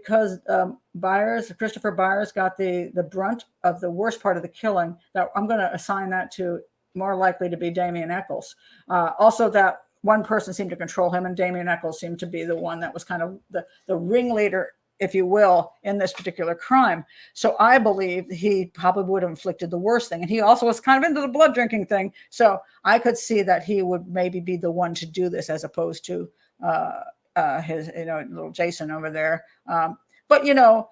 Christopher Byers got the brunt of the worst part of the killing, that I'm going to assign that to more likely to be Damien Echols. Also, that one person seemed to control him, and Damien Echols seemed to be the one that was kind of the ringleader, if you will, in this particular crime. So I believe he probably would have inflicted the worst thing. And he also was kind of into the blood drinking thing. So I could see that he would maybe be the one to do this, as opposed to his little Jason over there. But people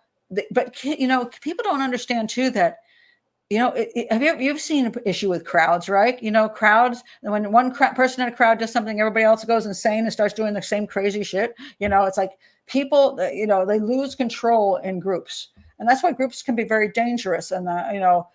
don't understand too that you've seen an issue with crowds, right? Crowds, when one person in a crowd does something, everybody else goes insane and starts doing the same crazy shit. It's like people, they lose control in groups. And that's why groups can be very dangerous. And,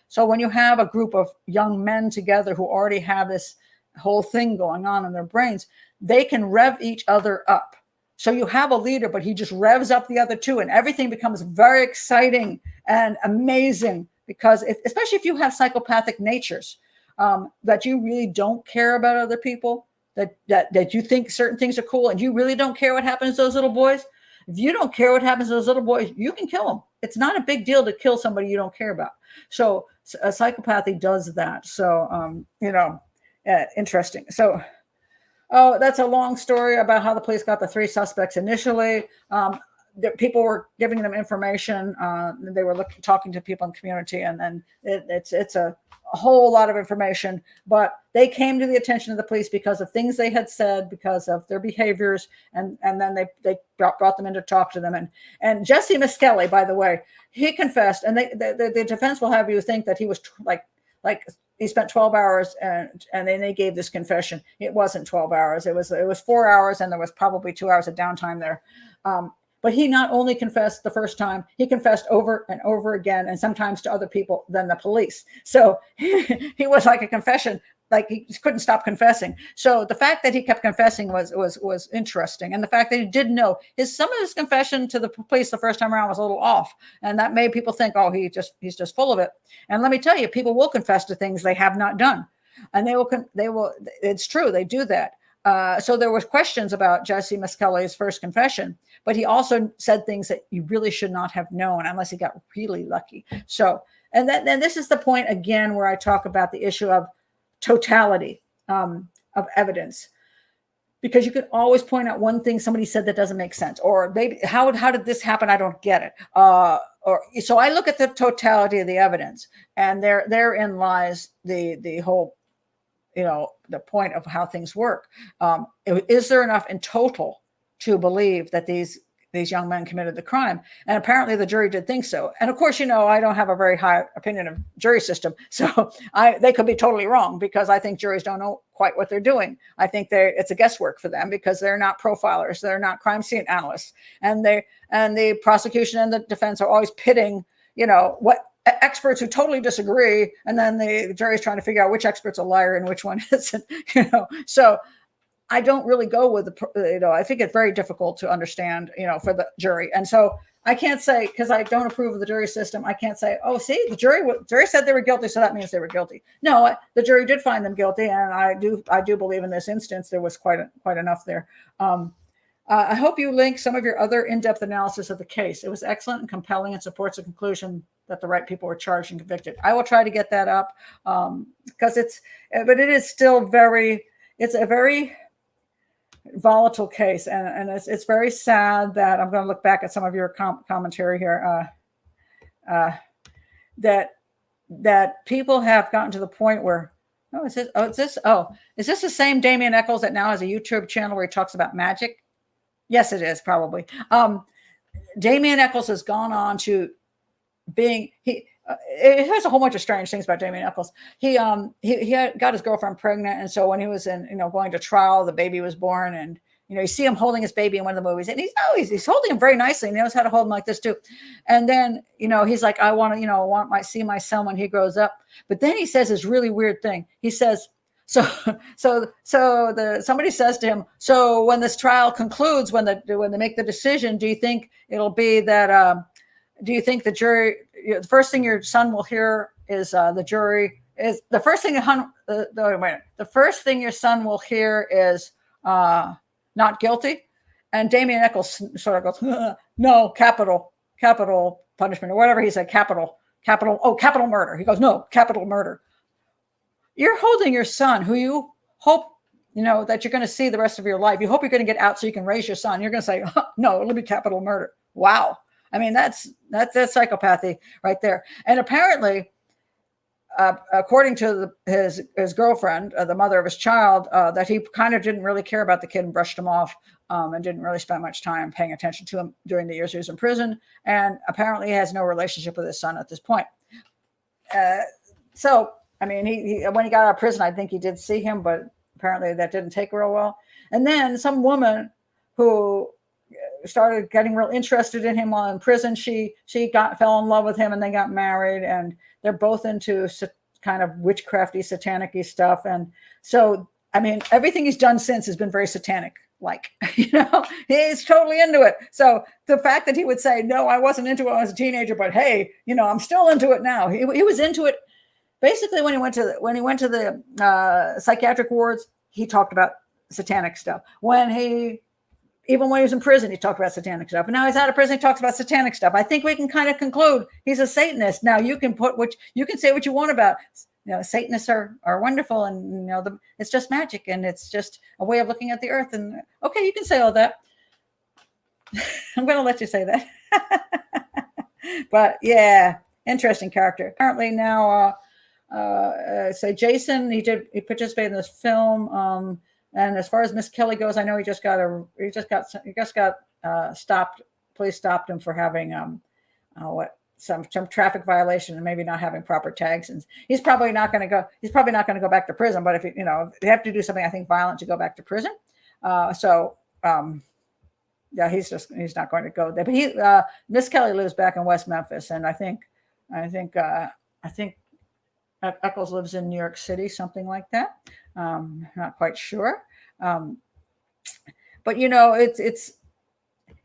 so when you have a group of young men together who already have this whole thing going on in their brains, they can rev each other up. So you have a leader, but he just revs up the other two, and everything becomes very exciting and amazing. Because especially if you have psychopathic natures, that you really don't care about other people, that you think certain things are cool, and you really don't care what happens to those little boys. If you don't care what happens to those little boys, you can kill them. It's not a big deal to kill somebody you don't care about. So a psychopathy does that. So, interesting. So, that's a long story about how the police got the 3 suspects initially. People were giving them information. They were talking to people in the community, and then it's a whole lot of information. But they came to the attention of the police because of things they had said, because of their behaviors, and then they brought them in to talk to them. And Jessie Misskelley, by the way, he confessed, and the defense will have you think that he was like he spent 12 hours and then they gave this confession. It wasn't 12 hours. It was 4 hours, and there was probably 2 hours of downtime there. But he not only confessed the first time, he confessed over and over again, and sometimes to other people than the police. So he was like a confession, like he couldn't stop confessing. So the fact that he kept confessing was interesting. And the fact that he did know some of his confession to the police the first time around was a little off. And that made people think, oh, he's just full of it. And let me tell you, people will confess to things they have not done. And they will, it's true, they do that. So there was questions about Jessie Misskelley's first confession, but he also said things that you really should not have known unless he got really lucky. So, and then this is the point again where I talk about the issue of totality of evidence, because you can always point out one thing somebody said that doesn't make sense, or maybe how did this happen? I don't get it. So I look at the totality of the evidence, and therein lies the whole, the point of how things work. Is there enough in total to believe that these young men committed the crime? And apparently the jury did think so. And of course, I don't have a very high opinion of jury system. So they could be totally wrong, because I think juries don't know quite what they're doing. I think it's a guesswork for them, because they're not profilers. They're not crime scene analysts. And the prosecution and the defense are always pitting, what experts who totally disagree, and then the jury's trying to figure out which expert's a liar and which one isn't. So I don't really go with I think it's very difficult to understand, for the jury. And so I can't say, because I don't approve of the jury system, I can't say, oh, see, the jury said they were guilty, so that means they were guilty. No, the jury did find them guilty, and I do believe in this instance there was quite enough there. I hope you link some of your other in-depth analysis of the case. It was excellent and compelling, and supports the conclusion that the right people were charged and convicted. I will try to get that up, because but it is still it's a very volatile case, and it's very sad that I'm going to look back at some of your commentary here, that that people have gotten to the point where, is this the same Damien Echols that now has a YouTube channel where he talks about magic? Yes, it is probably. Damien Echols has gone on to being, here's a whole bunch of strange things about Damien Echols. He had got his girlfriend pregnant. And so when he was going to trial, the baby was born, and, you see him holding his baby in one of the movies, and he's holding him very nicely, and he knows how to hold him like this too. And then, he's like, I want to, see my son when he grows up. But then he says this really weird thing. He says, somebody says to him, so when this trial concludes, when they make the decision, do you think it'll be that, do you think the jury, the first thing your son will hear is the jury is the first thing, the first thing your son will hear is not guilty? And Damien Echols sort of goes, no, capital punishment, or whatever he said, capital murder. He goes, no, capital murder. You're holding your son, who you hope, that you're going to see the rest of your life. You hope you're going to get out so you can raise your son. You're going to say, no, it'll be capital murder. Wow. I mean, that's psychopathy right there. And apparently, according to his girlfriend, the mother of his child, that he kind of didn't really care about the kid and brushed him off, and didn't really spend much time paying attention to him during the years he was in prison. And apparently he has no relationship with his son at this point. So, I mean, he when he got out of prison, I think he did see him, but apparently that didn't take real well. And then some woman who started getting real interested in him while in prison, she fell in love with him, and they got married, and they're both into kind of witchcrafty, satanic-y stuff. And so, I mean, everything he's done since has been very satanic. Like, he's totally into it. So the fact that he would say, no, I wasn't into it when I was a teenager, but hey, I'm still into it now. He was into it. Basically, when he went to the psychiatric wards, he talked about satanic stuff. Even when he was in prison, he talked about satanic stuff. And now he's out of prison, he talks about satanic stuff. I think we can kind of conclude he's a Satanist. Now you can say what you want about, Satanists are wonderful, and it's just magic, and it's just a way of looking at the earth. And okay, you can say all that. I'm going to let you say that. But yeah, interesting character. Apparently now, Jason, he participated in this film. And as far as Misskelley goes, I know he just got stopped. Police stopped him for having some traffic violation and maybe not having proper tags. And he's probably not going to go. He's probably not going to go back to prison. But if they have to do something, I think, violent to go back to prison. Yeah, he's not going to go there. But Misskelley lives back in West Memphis, and I think Echols lives in New York City, something like that. Not quite sure. But it's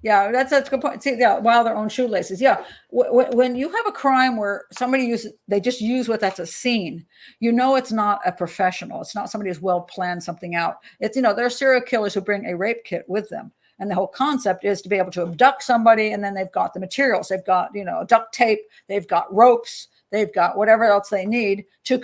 that's a good point. See, while their own shoelaces. Yeah. When you have a crime where they just use what that's a scene, it's not a professional. It's not somebody who's well planned something out. It's, there are serial killers who bring a rape kit with them. And the whole concept is to be able to abduct somebody, and then they've got the materials. They've got, duct tape, they've got ropes, they've got whatever else they need to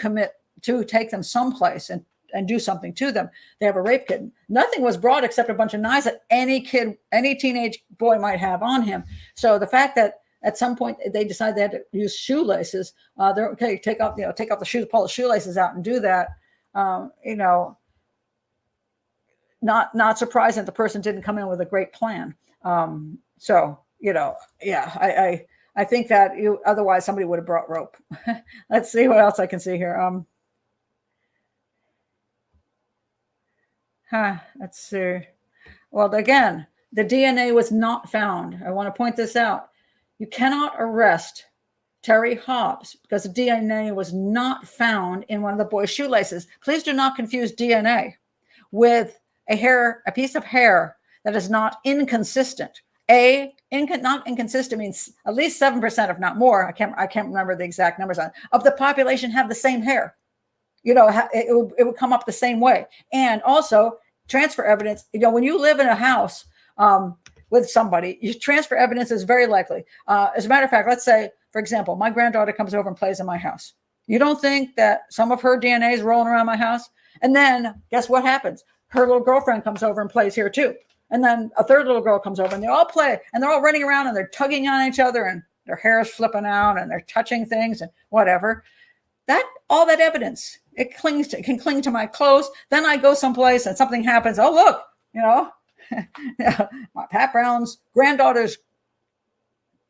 take them someplace and do something to them. They have a rape kit. Nothing was brought except a bunch of knives that any teenage boy might have on him. So the fact that at some point they decided they had to use shoelaces, they're okay, take off the shoes, pull the shoelaces out and do that. Not surprising that the person didn't come in with a great plan. I think that otherwise somebody would have brought rope. Let's see what else I can see here. Let's see. Well, again, the DNA was not found. I want to point this out. You cannot arrest Terry Hobbs because the DNA was not found in one of the boys' shoelaces. Please do not confuse DNA with a piece of hair that is not inconsistent. Not inconsistent means at least 7%, if not more. I can't remember the exact numbers of the population have the same hair. It would come up the same way. And also transfer evidence. When you live in a house with somebody, you transfer evidence is very likely. As a matter of fact, let's say, for example, my granddaughter comes over and plays in my house. You don't think that some of her DNA is rolling around my house? And then guess what happens? Her little girlfriend comes over and plays here too. And then a third little girl comes over and they all play and they're all running around and they're tugging on each other and their hair is flipping out and they're touching things and whatever. that all that evidence, it can cling to my clothes. Then I go someplace and something happens. Oh, look, my Pat Brown's granddaughter's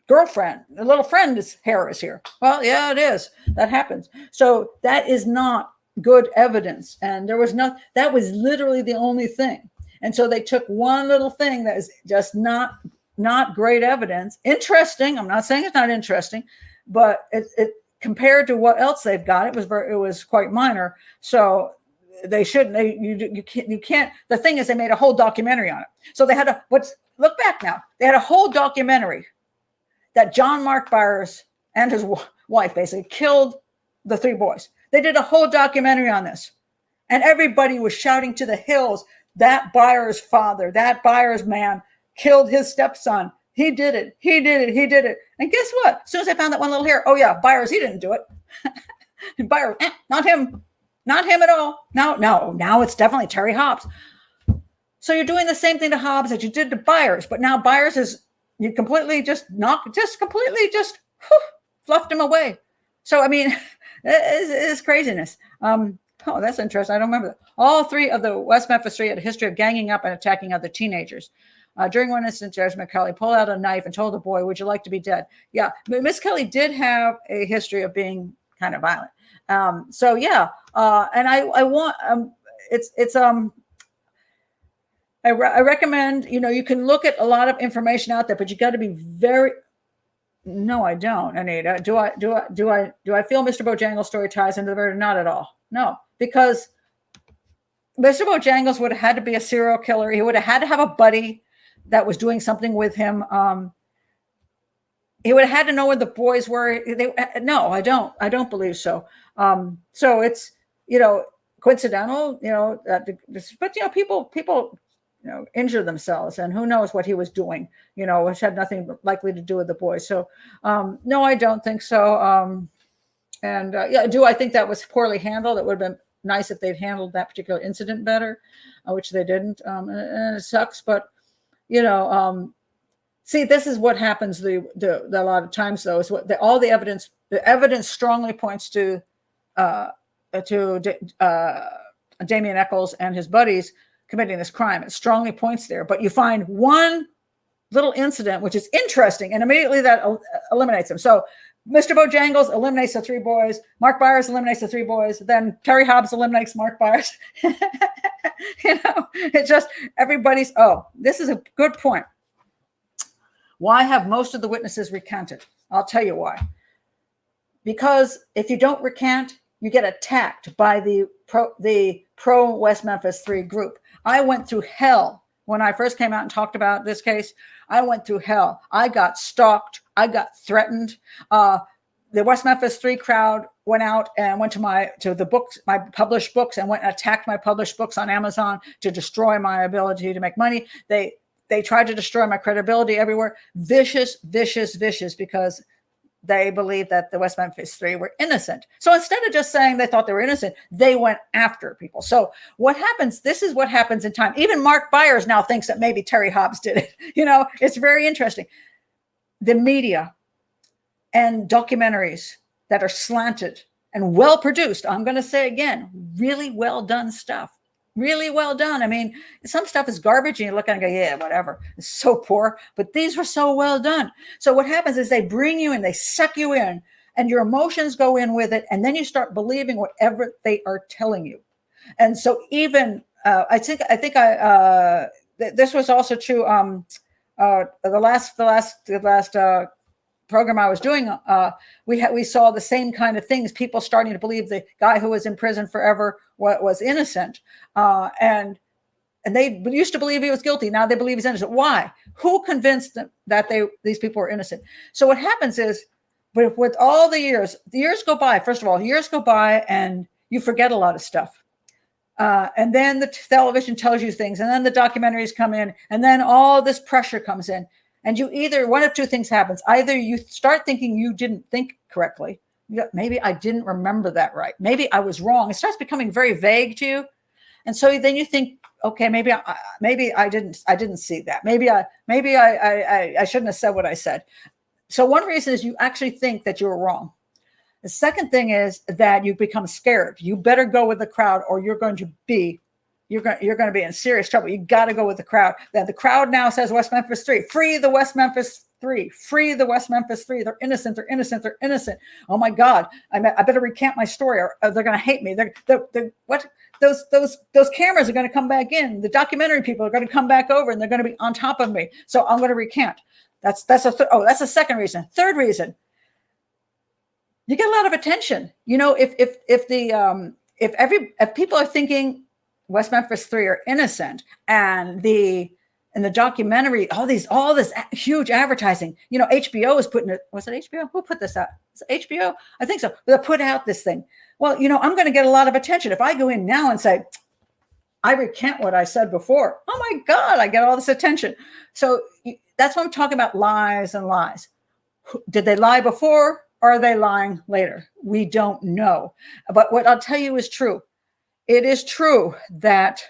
girlfriend, the little friend's hair is here. Well, yeah, it is. That happens. So that is not good evidence. And that was literally the only thing. And so they took one little thing that is just not great evidence. Interesting. I'm not saying it's not interesting, but it compared to what else they've got, it was quite minor. So they shouldn't. You can't. The thing is, they made a whole documentary on it. So they had look back now. They had a whole documentary that John Mark Byers and his wife basically killed the three boys. They did a whole documentary on this, and everybody was shouting to the hills, that Byers father, that Byers man killed his stepson. He did it. He did it. He did it. And guess what? As soon as I found that one little hair, oh yeah, Byers, he didn't do it. And Byers, not him. Not him at all. Now it's definitely Terry Hobbs. So you're doing the same thing to Hobbs that you did to Byers, but now Byers you completely just fluffed him away. So, I mean, it's craziness. Oh, that's interesting. I don't remember that. All three of the West Memphis Three had a history of ganging up and attacking other teenagers. During one instance, Jessie Misskelley pulled out a knife and told the boy, "Would you like to be dead?" Yeah, Misskelley did have a history of being kind of violent. So yeah, and I want I recommend, you can look at a lot of information out there, but you got to be very. No, I don't, Anita. Do I feel Mr. Bojangles' story ties into the murder? Not at all. No, because Mr. Bojangles would have had to be a serial killer. He would have had to have a buddy that was doing something with him. He would have had to know where the boys were. No, I don't believe so. So it's, coincidental, but people, injure themselves, and who knows what he was doing, which had nothing likely to do with the boys. So, no, I don't think so. Do I think that was poorly handled? It would have been nice if they'd handled that particular incident better, which they didn't. And it sucks, but, see, this is what happens a lot of times, though, is all the evidence strongly points to Damien Echols and his buddies committing this crime. It strongly points there, but you find one little incident, which is interesting, and immediately that eliminates them. So Mr. Bojangles eliminates the three boys. Mark Byers eliminates the three boys. Then Terry Hobbs eliminates Mark Byers. It's just everybody's, this is a good point. Why have most of the witnesses recanted? I'll tell you why. Because if you don't recant, you get attacked by the pro West Memphis Three group. I went through hell when I first came out and talked about this case. I went through hell. I got stalked. I got threatened. The West Memphis Three crowd went out and went to my published books, and went and attacked my published books on Amazon to destroy my ability to make money. They tried to destroy my credibility everywhere. Vicious, vicious, vicious, because they believed that the West Memphis Three were innocent. So instead of just saying they thought they were innocent, they went after people. So what happens, this is what happens in time. Even Mark Byers now thinks that maybe Terry Hobbs did it. It's very interesting. The media and documentaries that are slanted and well produced, I'm going to say again, really well done stuff. Really well done. I mean, some stuff is garbage and you look at it and go, yeah, whatever. It's so poor, but these were so well done. So what happens is they bring you in, they suck you in, and your emotions go in with it. And then you start believing whatever they are telling you. And so even, this was also true. The last program I was doing, we saw the same kind of things. People starting to believe the guy who was in prison forever was innocent, and they used to believe he was guilty. Now they believe he's innocent. Why? Who convinced them that these people were innocent? So what happens is, with all the years go by. First of all, years go by, and you forget a lot of stuff. And then the television tells you things, and then the documentaries come in, and then all this pressure comes in. And you either, one of two things happens. Either you start thinking you didn't think correctly. Maybe I didn't remember that right. Maybe I was wrong. It starts becoming very vague to you. And so then you think, okay, maybe I didn't see that. Maybe I shouldn't have said what I said. So one reason is you actually think that you were wrong. The second thing is that you become scared. You better go with the crowd, or you're going to be in serious trouble. You got to go with the crowd. Then the crowd now says West Memphis Three, free the West Memphis Three, free the West Memphis Three. They're innocent. They're innocent. They're innocent. Oh my God! I better recant my story, or they're going to hate me. What? Those cameras are going to come back in. The documentary people are going to come back over, and they're going to be on top of me. So I'm going to recant. That's a second reason. Third reason. You get a lot of attention. You know, if people are thinking West Memphis Three are innocent, and the documentary, all this huge advertising, you know, HBO is putting it. Was it HBO? Who put this out? Is it HBO? I think so. They put out this thing. Well, you know, I'm going to get a lot of attention if I go in now and say, I recant what I said before. Oh my God, I get all this attention. So that's what I'm talking about, lies and lies. Did they lie before? Or are they lying later? We don't know. But what I'll tell you is true. It is true that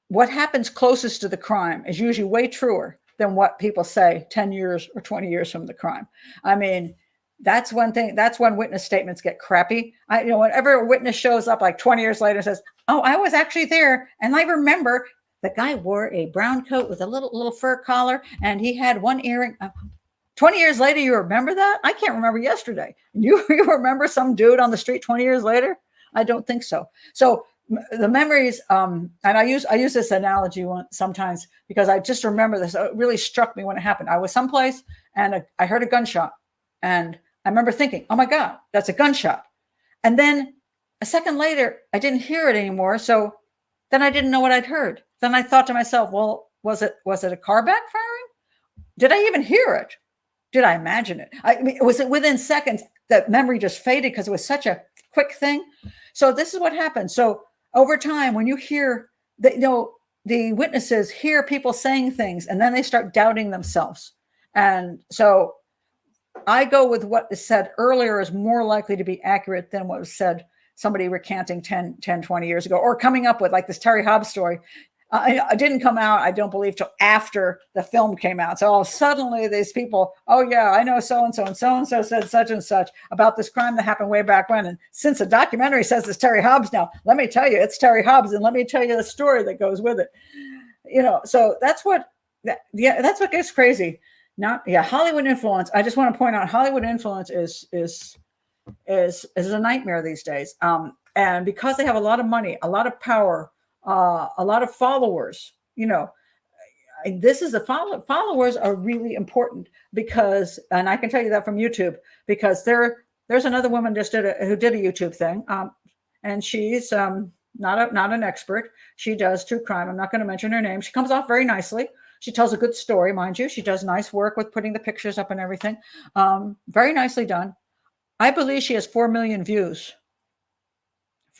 what happens closest to the crime is usually way truer than what people say 10 years or 20 years from the crime. I mean, that's one thing. That's when witness statements get crappy. Whenever a witness shows up like 20 years later and says, oh, I was actually there. And I remember the guy wore a brown coat with a little fur collar, and he had one earring. 20 years later, you remember that? I can't remember yesterday. You remember some dude on the street 20 years later? I don't think so. So the memories, and I use this analogy sometimes because I just remember this. It really struck me when it happened. I was someplace and I heard a gunshot, and I remember thinking, oh my God, that's a gunshot. And then a second later, I didn't hear it anymore. So then I didn't know what I'd heard. Then I thought to myself, well, was it a car backfiring? Did I even hear it? Did I imagine it? I mean, was it within seconds that memory just faded because it was such a quick thing? So this is what happens. So over time, when you hear that, the witnesses hear people saying things, and then they start doubting themselves. And so I go with what is said earlier is more likely to be accurate than what was said, somebody recanting 10, 20 years ago, or coming up with like this Terry Hobbs story. It didn't come out, I don't believe, till after the film came out. So suddenly these people, oh yeah, I know so-and-so and so-and-so said such and such about this crime that happened way back when. And since the documentary says it's Terry Hobbs now, let me tell you, it's Terry Hobbs. And let me tell you the story that goes with it. So that's what gets crazy. Hollywood influence. I just want to point out Hollywood influence is a nightmare these days. And because they have a lot of money, a lot of power, a lot of followers, this is followers are really important because, and I can tell you that from YouTube, because there's another woman who did a YouTube thing. And she's not an expert. She does true crime. I'm not going to mention her name. She comes off very nicely. She tells a good story, mind you. She does nice work with putting the pictures up and everything. Very nicely done. I believe she has 4 million views.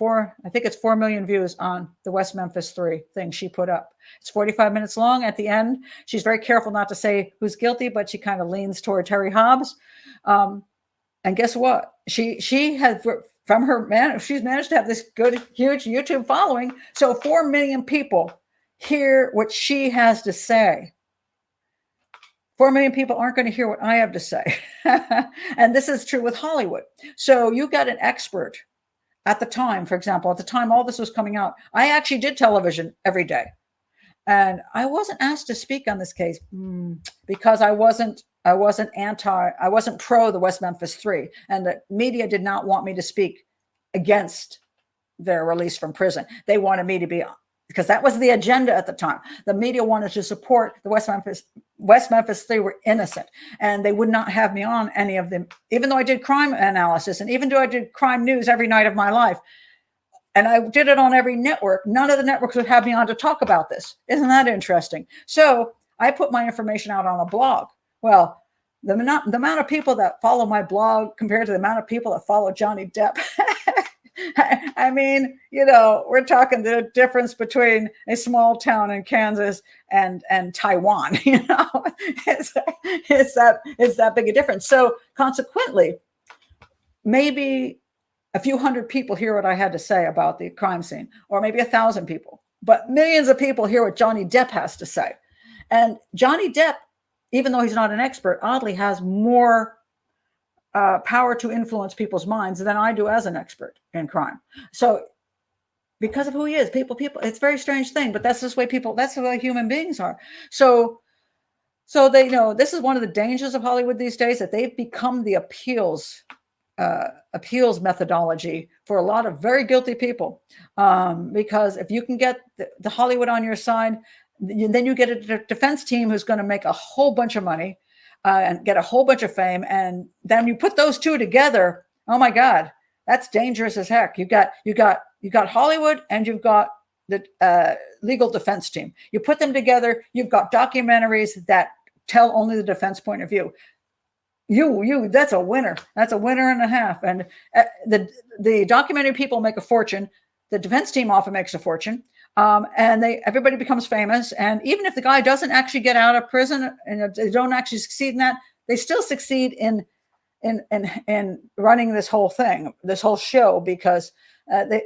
I think it's 4 million views on the West Memphis Three thing she put up. It's 45 minutes long. At the end, she's very careful not to say who's guilty, but she kind of leans toward Terry Hobbs. And guess what? She has, from her man, she's managed to have this good, huge YouTube following. So 4 million people hear what she has to say. 4 million people aren't going to hear what I have to say. And this is true with Hollywood. So you got an expert. At the time, for example, at the time all this was coming out, I actually did television every day. And I wasn't asked to speak on this case because I wasn't pro the West Memphis Three. And the media did not want me to speak against their release from prison. They wanted me to be, because that was the agenda at the time. The media wanted to support the West Memphis Three were innocent, and they would not have me on any of them, even though I did crime analysis and even though I did crime news every night of my life. And I did it on every network. None of the networks would have me on to talk about this. Isn't that interesting? So I put my information out on a blog. Well, the amount of people that follow my blog compared to the amount of people that follow Johnny Depp. I mean, we're talking the difference between a small town in Kansas and Taiwan. It's that big a difference. So consequently, maybe a few hundred people hear what I had to say about the crime scene, or maybe 1,000 people, but millions of people hear what Johnny Depp has to say. And Johnny Depp, even though he's not an expert, oddly has more power to influence people's minds than I do as an expert in crime. So because of who he is, people, it's a very strange thing, but that's just the way that's the way human beings are. So they, this is one of the dangers of Hollywood these days, that they've become the appeals methodology for a lot of very guilty people. Because if you can get the Hollywood on your side, then you get a defense team who's going to make a whole bunch of money and get a whole bunch of fame. And then you put those two together. Oh my God, that's dangerous as heck. You got Hollywood and you've got the legal defense team. You put them together, you've got documentaries that tell only the defense point of view. That's a winner. That's a winner and a half. And the documentary people make a fortune. The defense team often makes a fortune. And everybody becomes famous. And even if the guy doesn't actually get out of prison and they don't actually succeed in that, they still succeed in running this whole thing, this whole show, because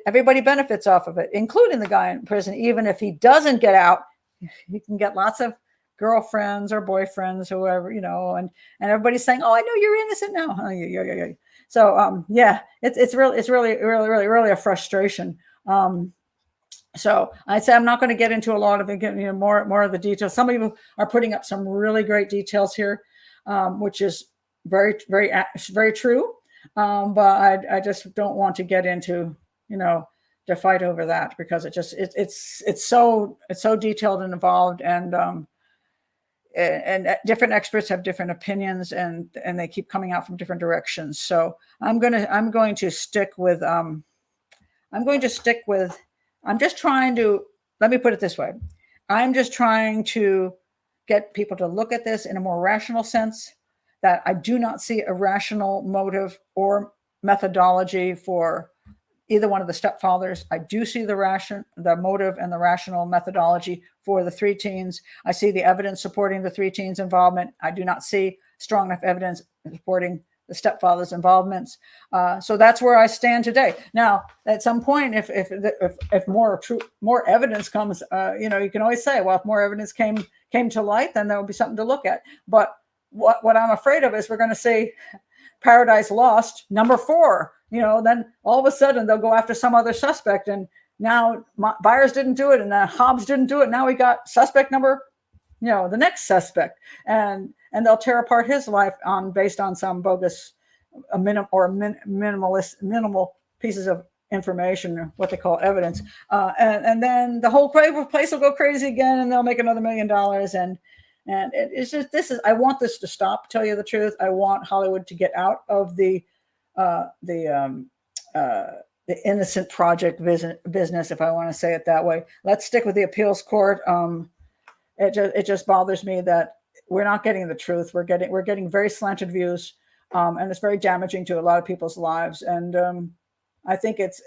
everybody benefits off of it, including the guy in prison. Even if he doesn't get out, he can get lots of girlfriends or boyfriends, whoever, and everybody's saying, "Oh, I know you're innocent now." Oh, yeah. So, it's really a frustration. So I'd say I'm not going to get into a lot of it, more of the details. Some of you are putting up some really great details here, which is very, very, very true. But I just don't want to get into, to fight over that, because it's so detailed and involved, and different experts have different opinions, and they keep coming out from different directions. So I'm going to stick with, I'm just trying to, let me put it this way. I'm just trying to get people to look at this in a more rational sense, that I do not see a rational motive or methodology for either one of the stepfathers. I do see the motive and the rational methodology for the three teens. I see the evidence supporting the three teens' involvement. I do not see strong enough evidence supporting the stepfather's involvements. So that's where I stand today. Now, at some point, if more evidence comes, you can always say, well, if more evidence came to light, then there will be something to look at. But what I'm afraid of is we're going to say Paradise Lost, number 4. Then all of a sudden they'll go after some other suspect, and now Byers didn't do it, and Hobbs didn't do it. Now we got suspect number, the next suspect, and they'll tear apart his life based on some bogus, minimal pieces of information, what they call evidence, and then the whole place will go crazy again, and they'll make another $1 million, and it's just, I want this to stop. Tell you the truth, I want Hollywood to get out of the innocent project business, if I want to say it that way. Let's stick with the appeals court. It just bothers me that we're not getting the truth. We're getting very slanted views, and it's very damaging to a lot of people's lives. And I think it's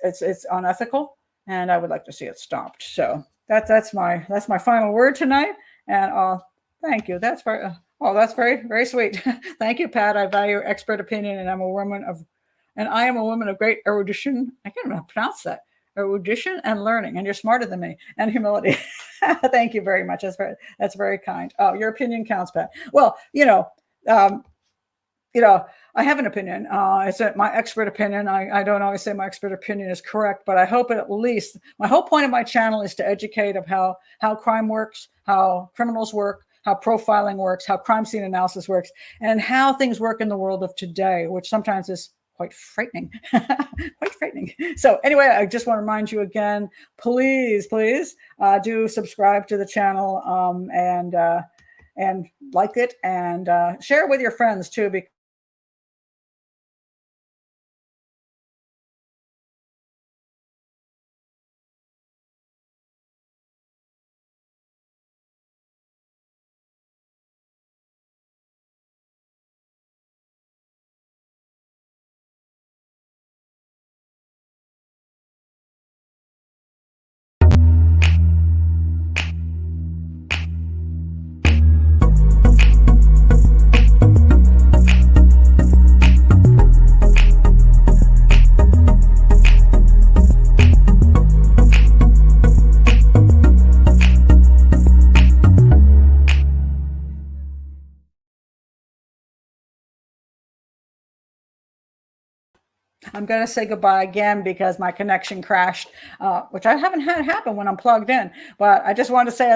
unethical, and I would like to see it stopped. So that's my final word tonight. And thank you. That's very very sweet. Thank you, Pat. I value your expert opinion, and I am a woman of great erudition. I can't even pronounce that. Erudition and learning, and you're smarter than me, and humility. Thank you very much. That's very kind. Oh, your opinion counts, Pat. Well, I have an opinion. It's my expert opinion. I don't always say my expert opinion is correct, but I hope at least, my whole point of my channel is to educate of how crime works, how criminals work, how profiling works, how crime scene analysis works, and how things work in the world of today, which sometimes is quite frightening. Quite frightening. So anyway, I just want to remind you again, please do subscribe to the channel, and like it, and share it with your friends too, because I'm going to say goodbye again because my connection crashed, which I haven't had happen when I'm plugged in. But I just wanted to say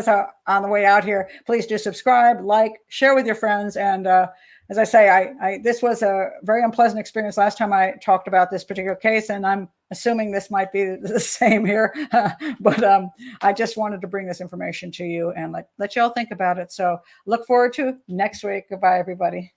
on the way out here, please do subscribe, like, share with your friends. And as I say, this was a very unpleasant experience last time I talked about this particular case, and I'm assuming this might be the same here. But I just wanted to bring this information to you and let you all think about it. So look forward to next week. Goodbye, everybody.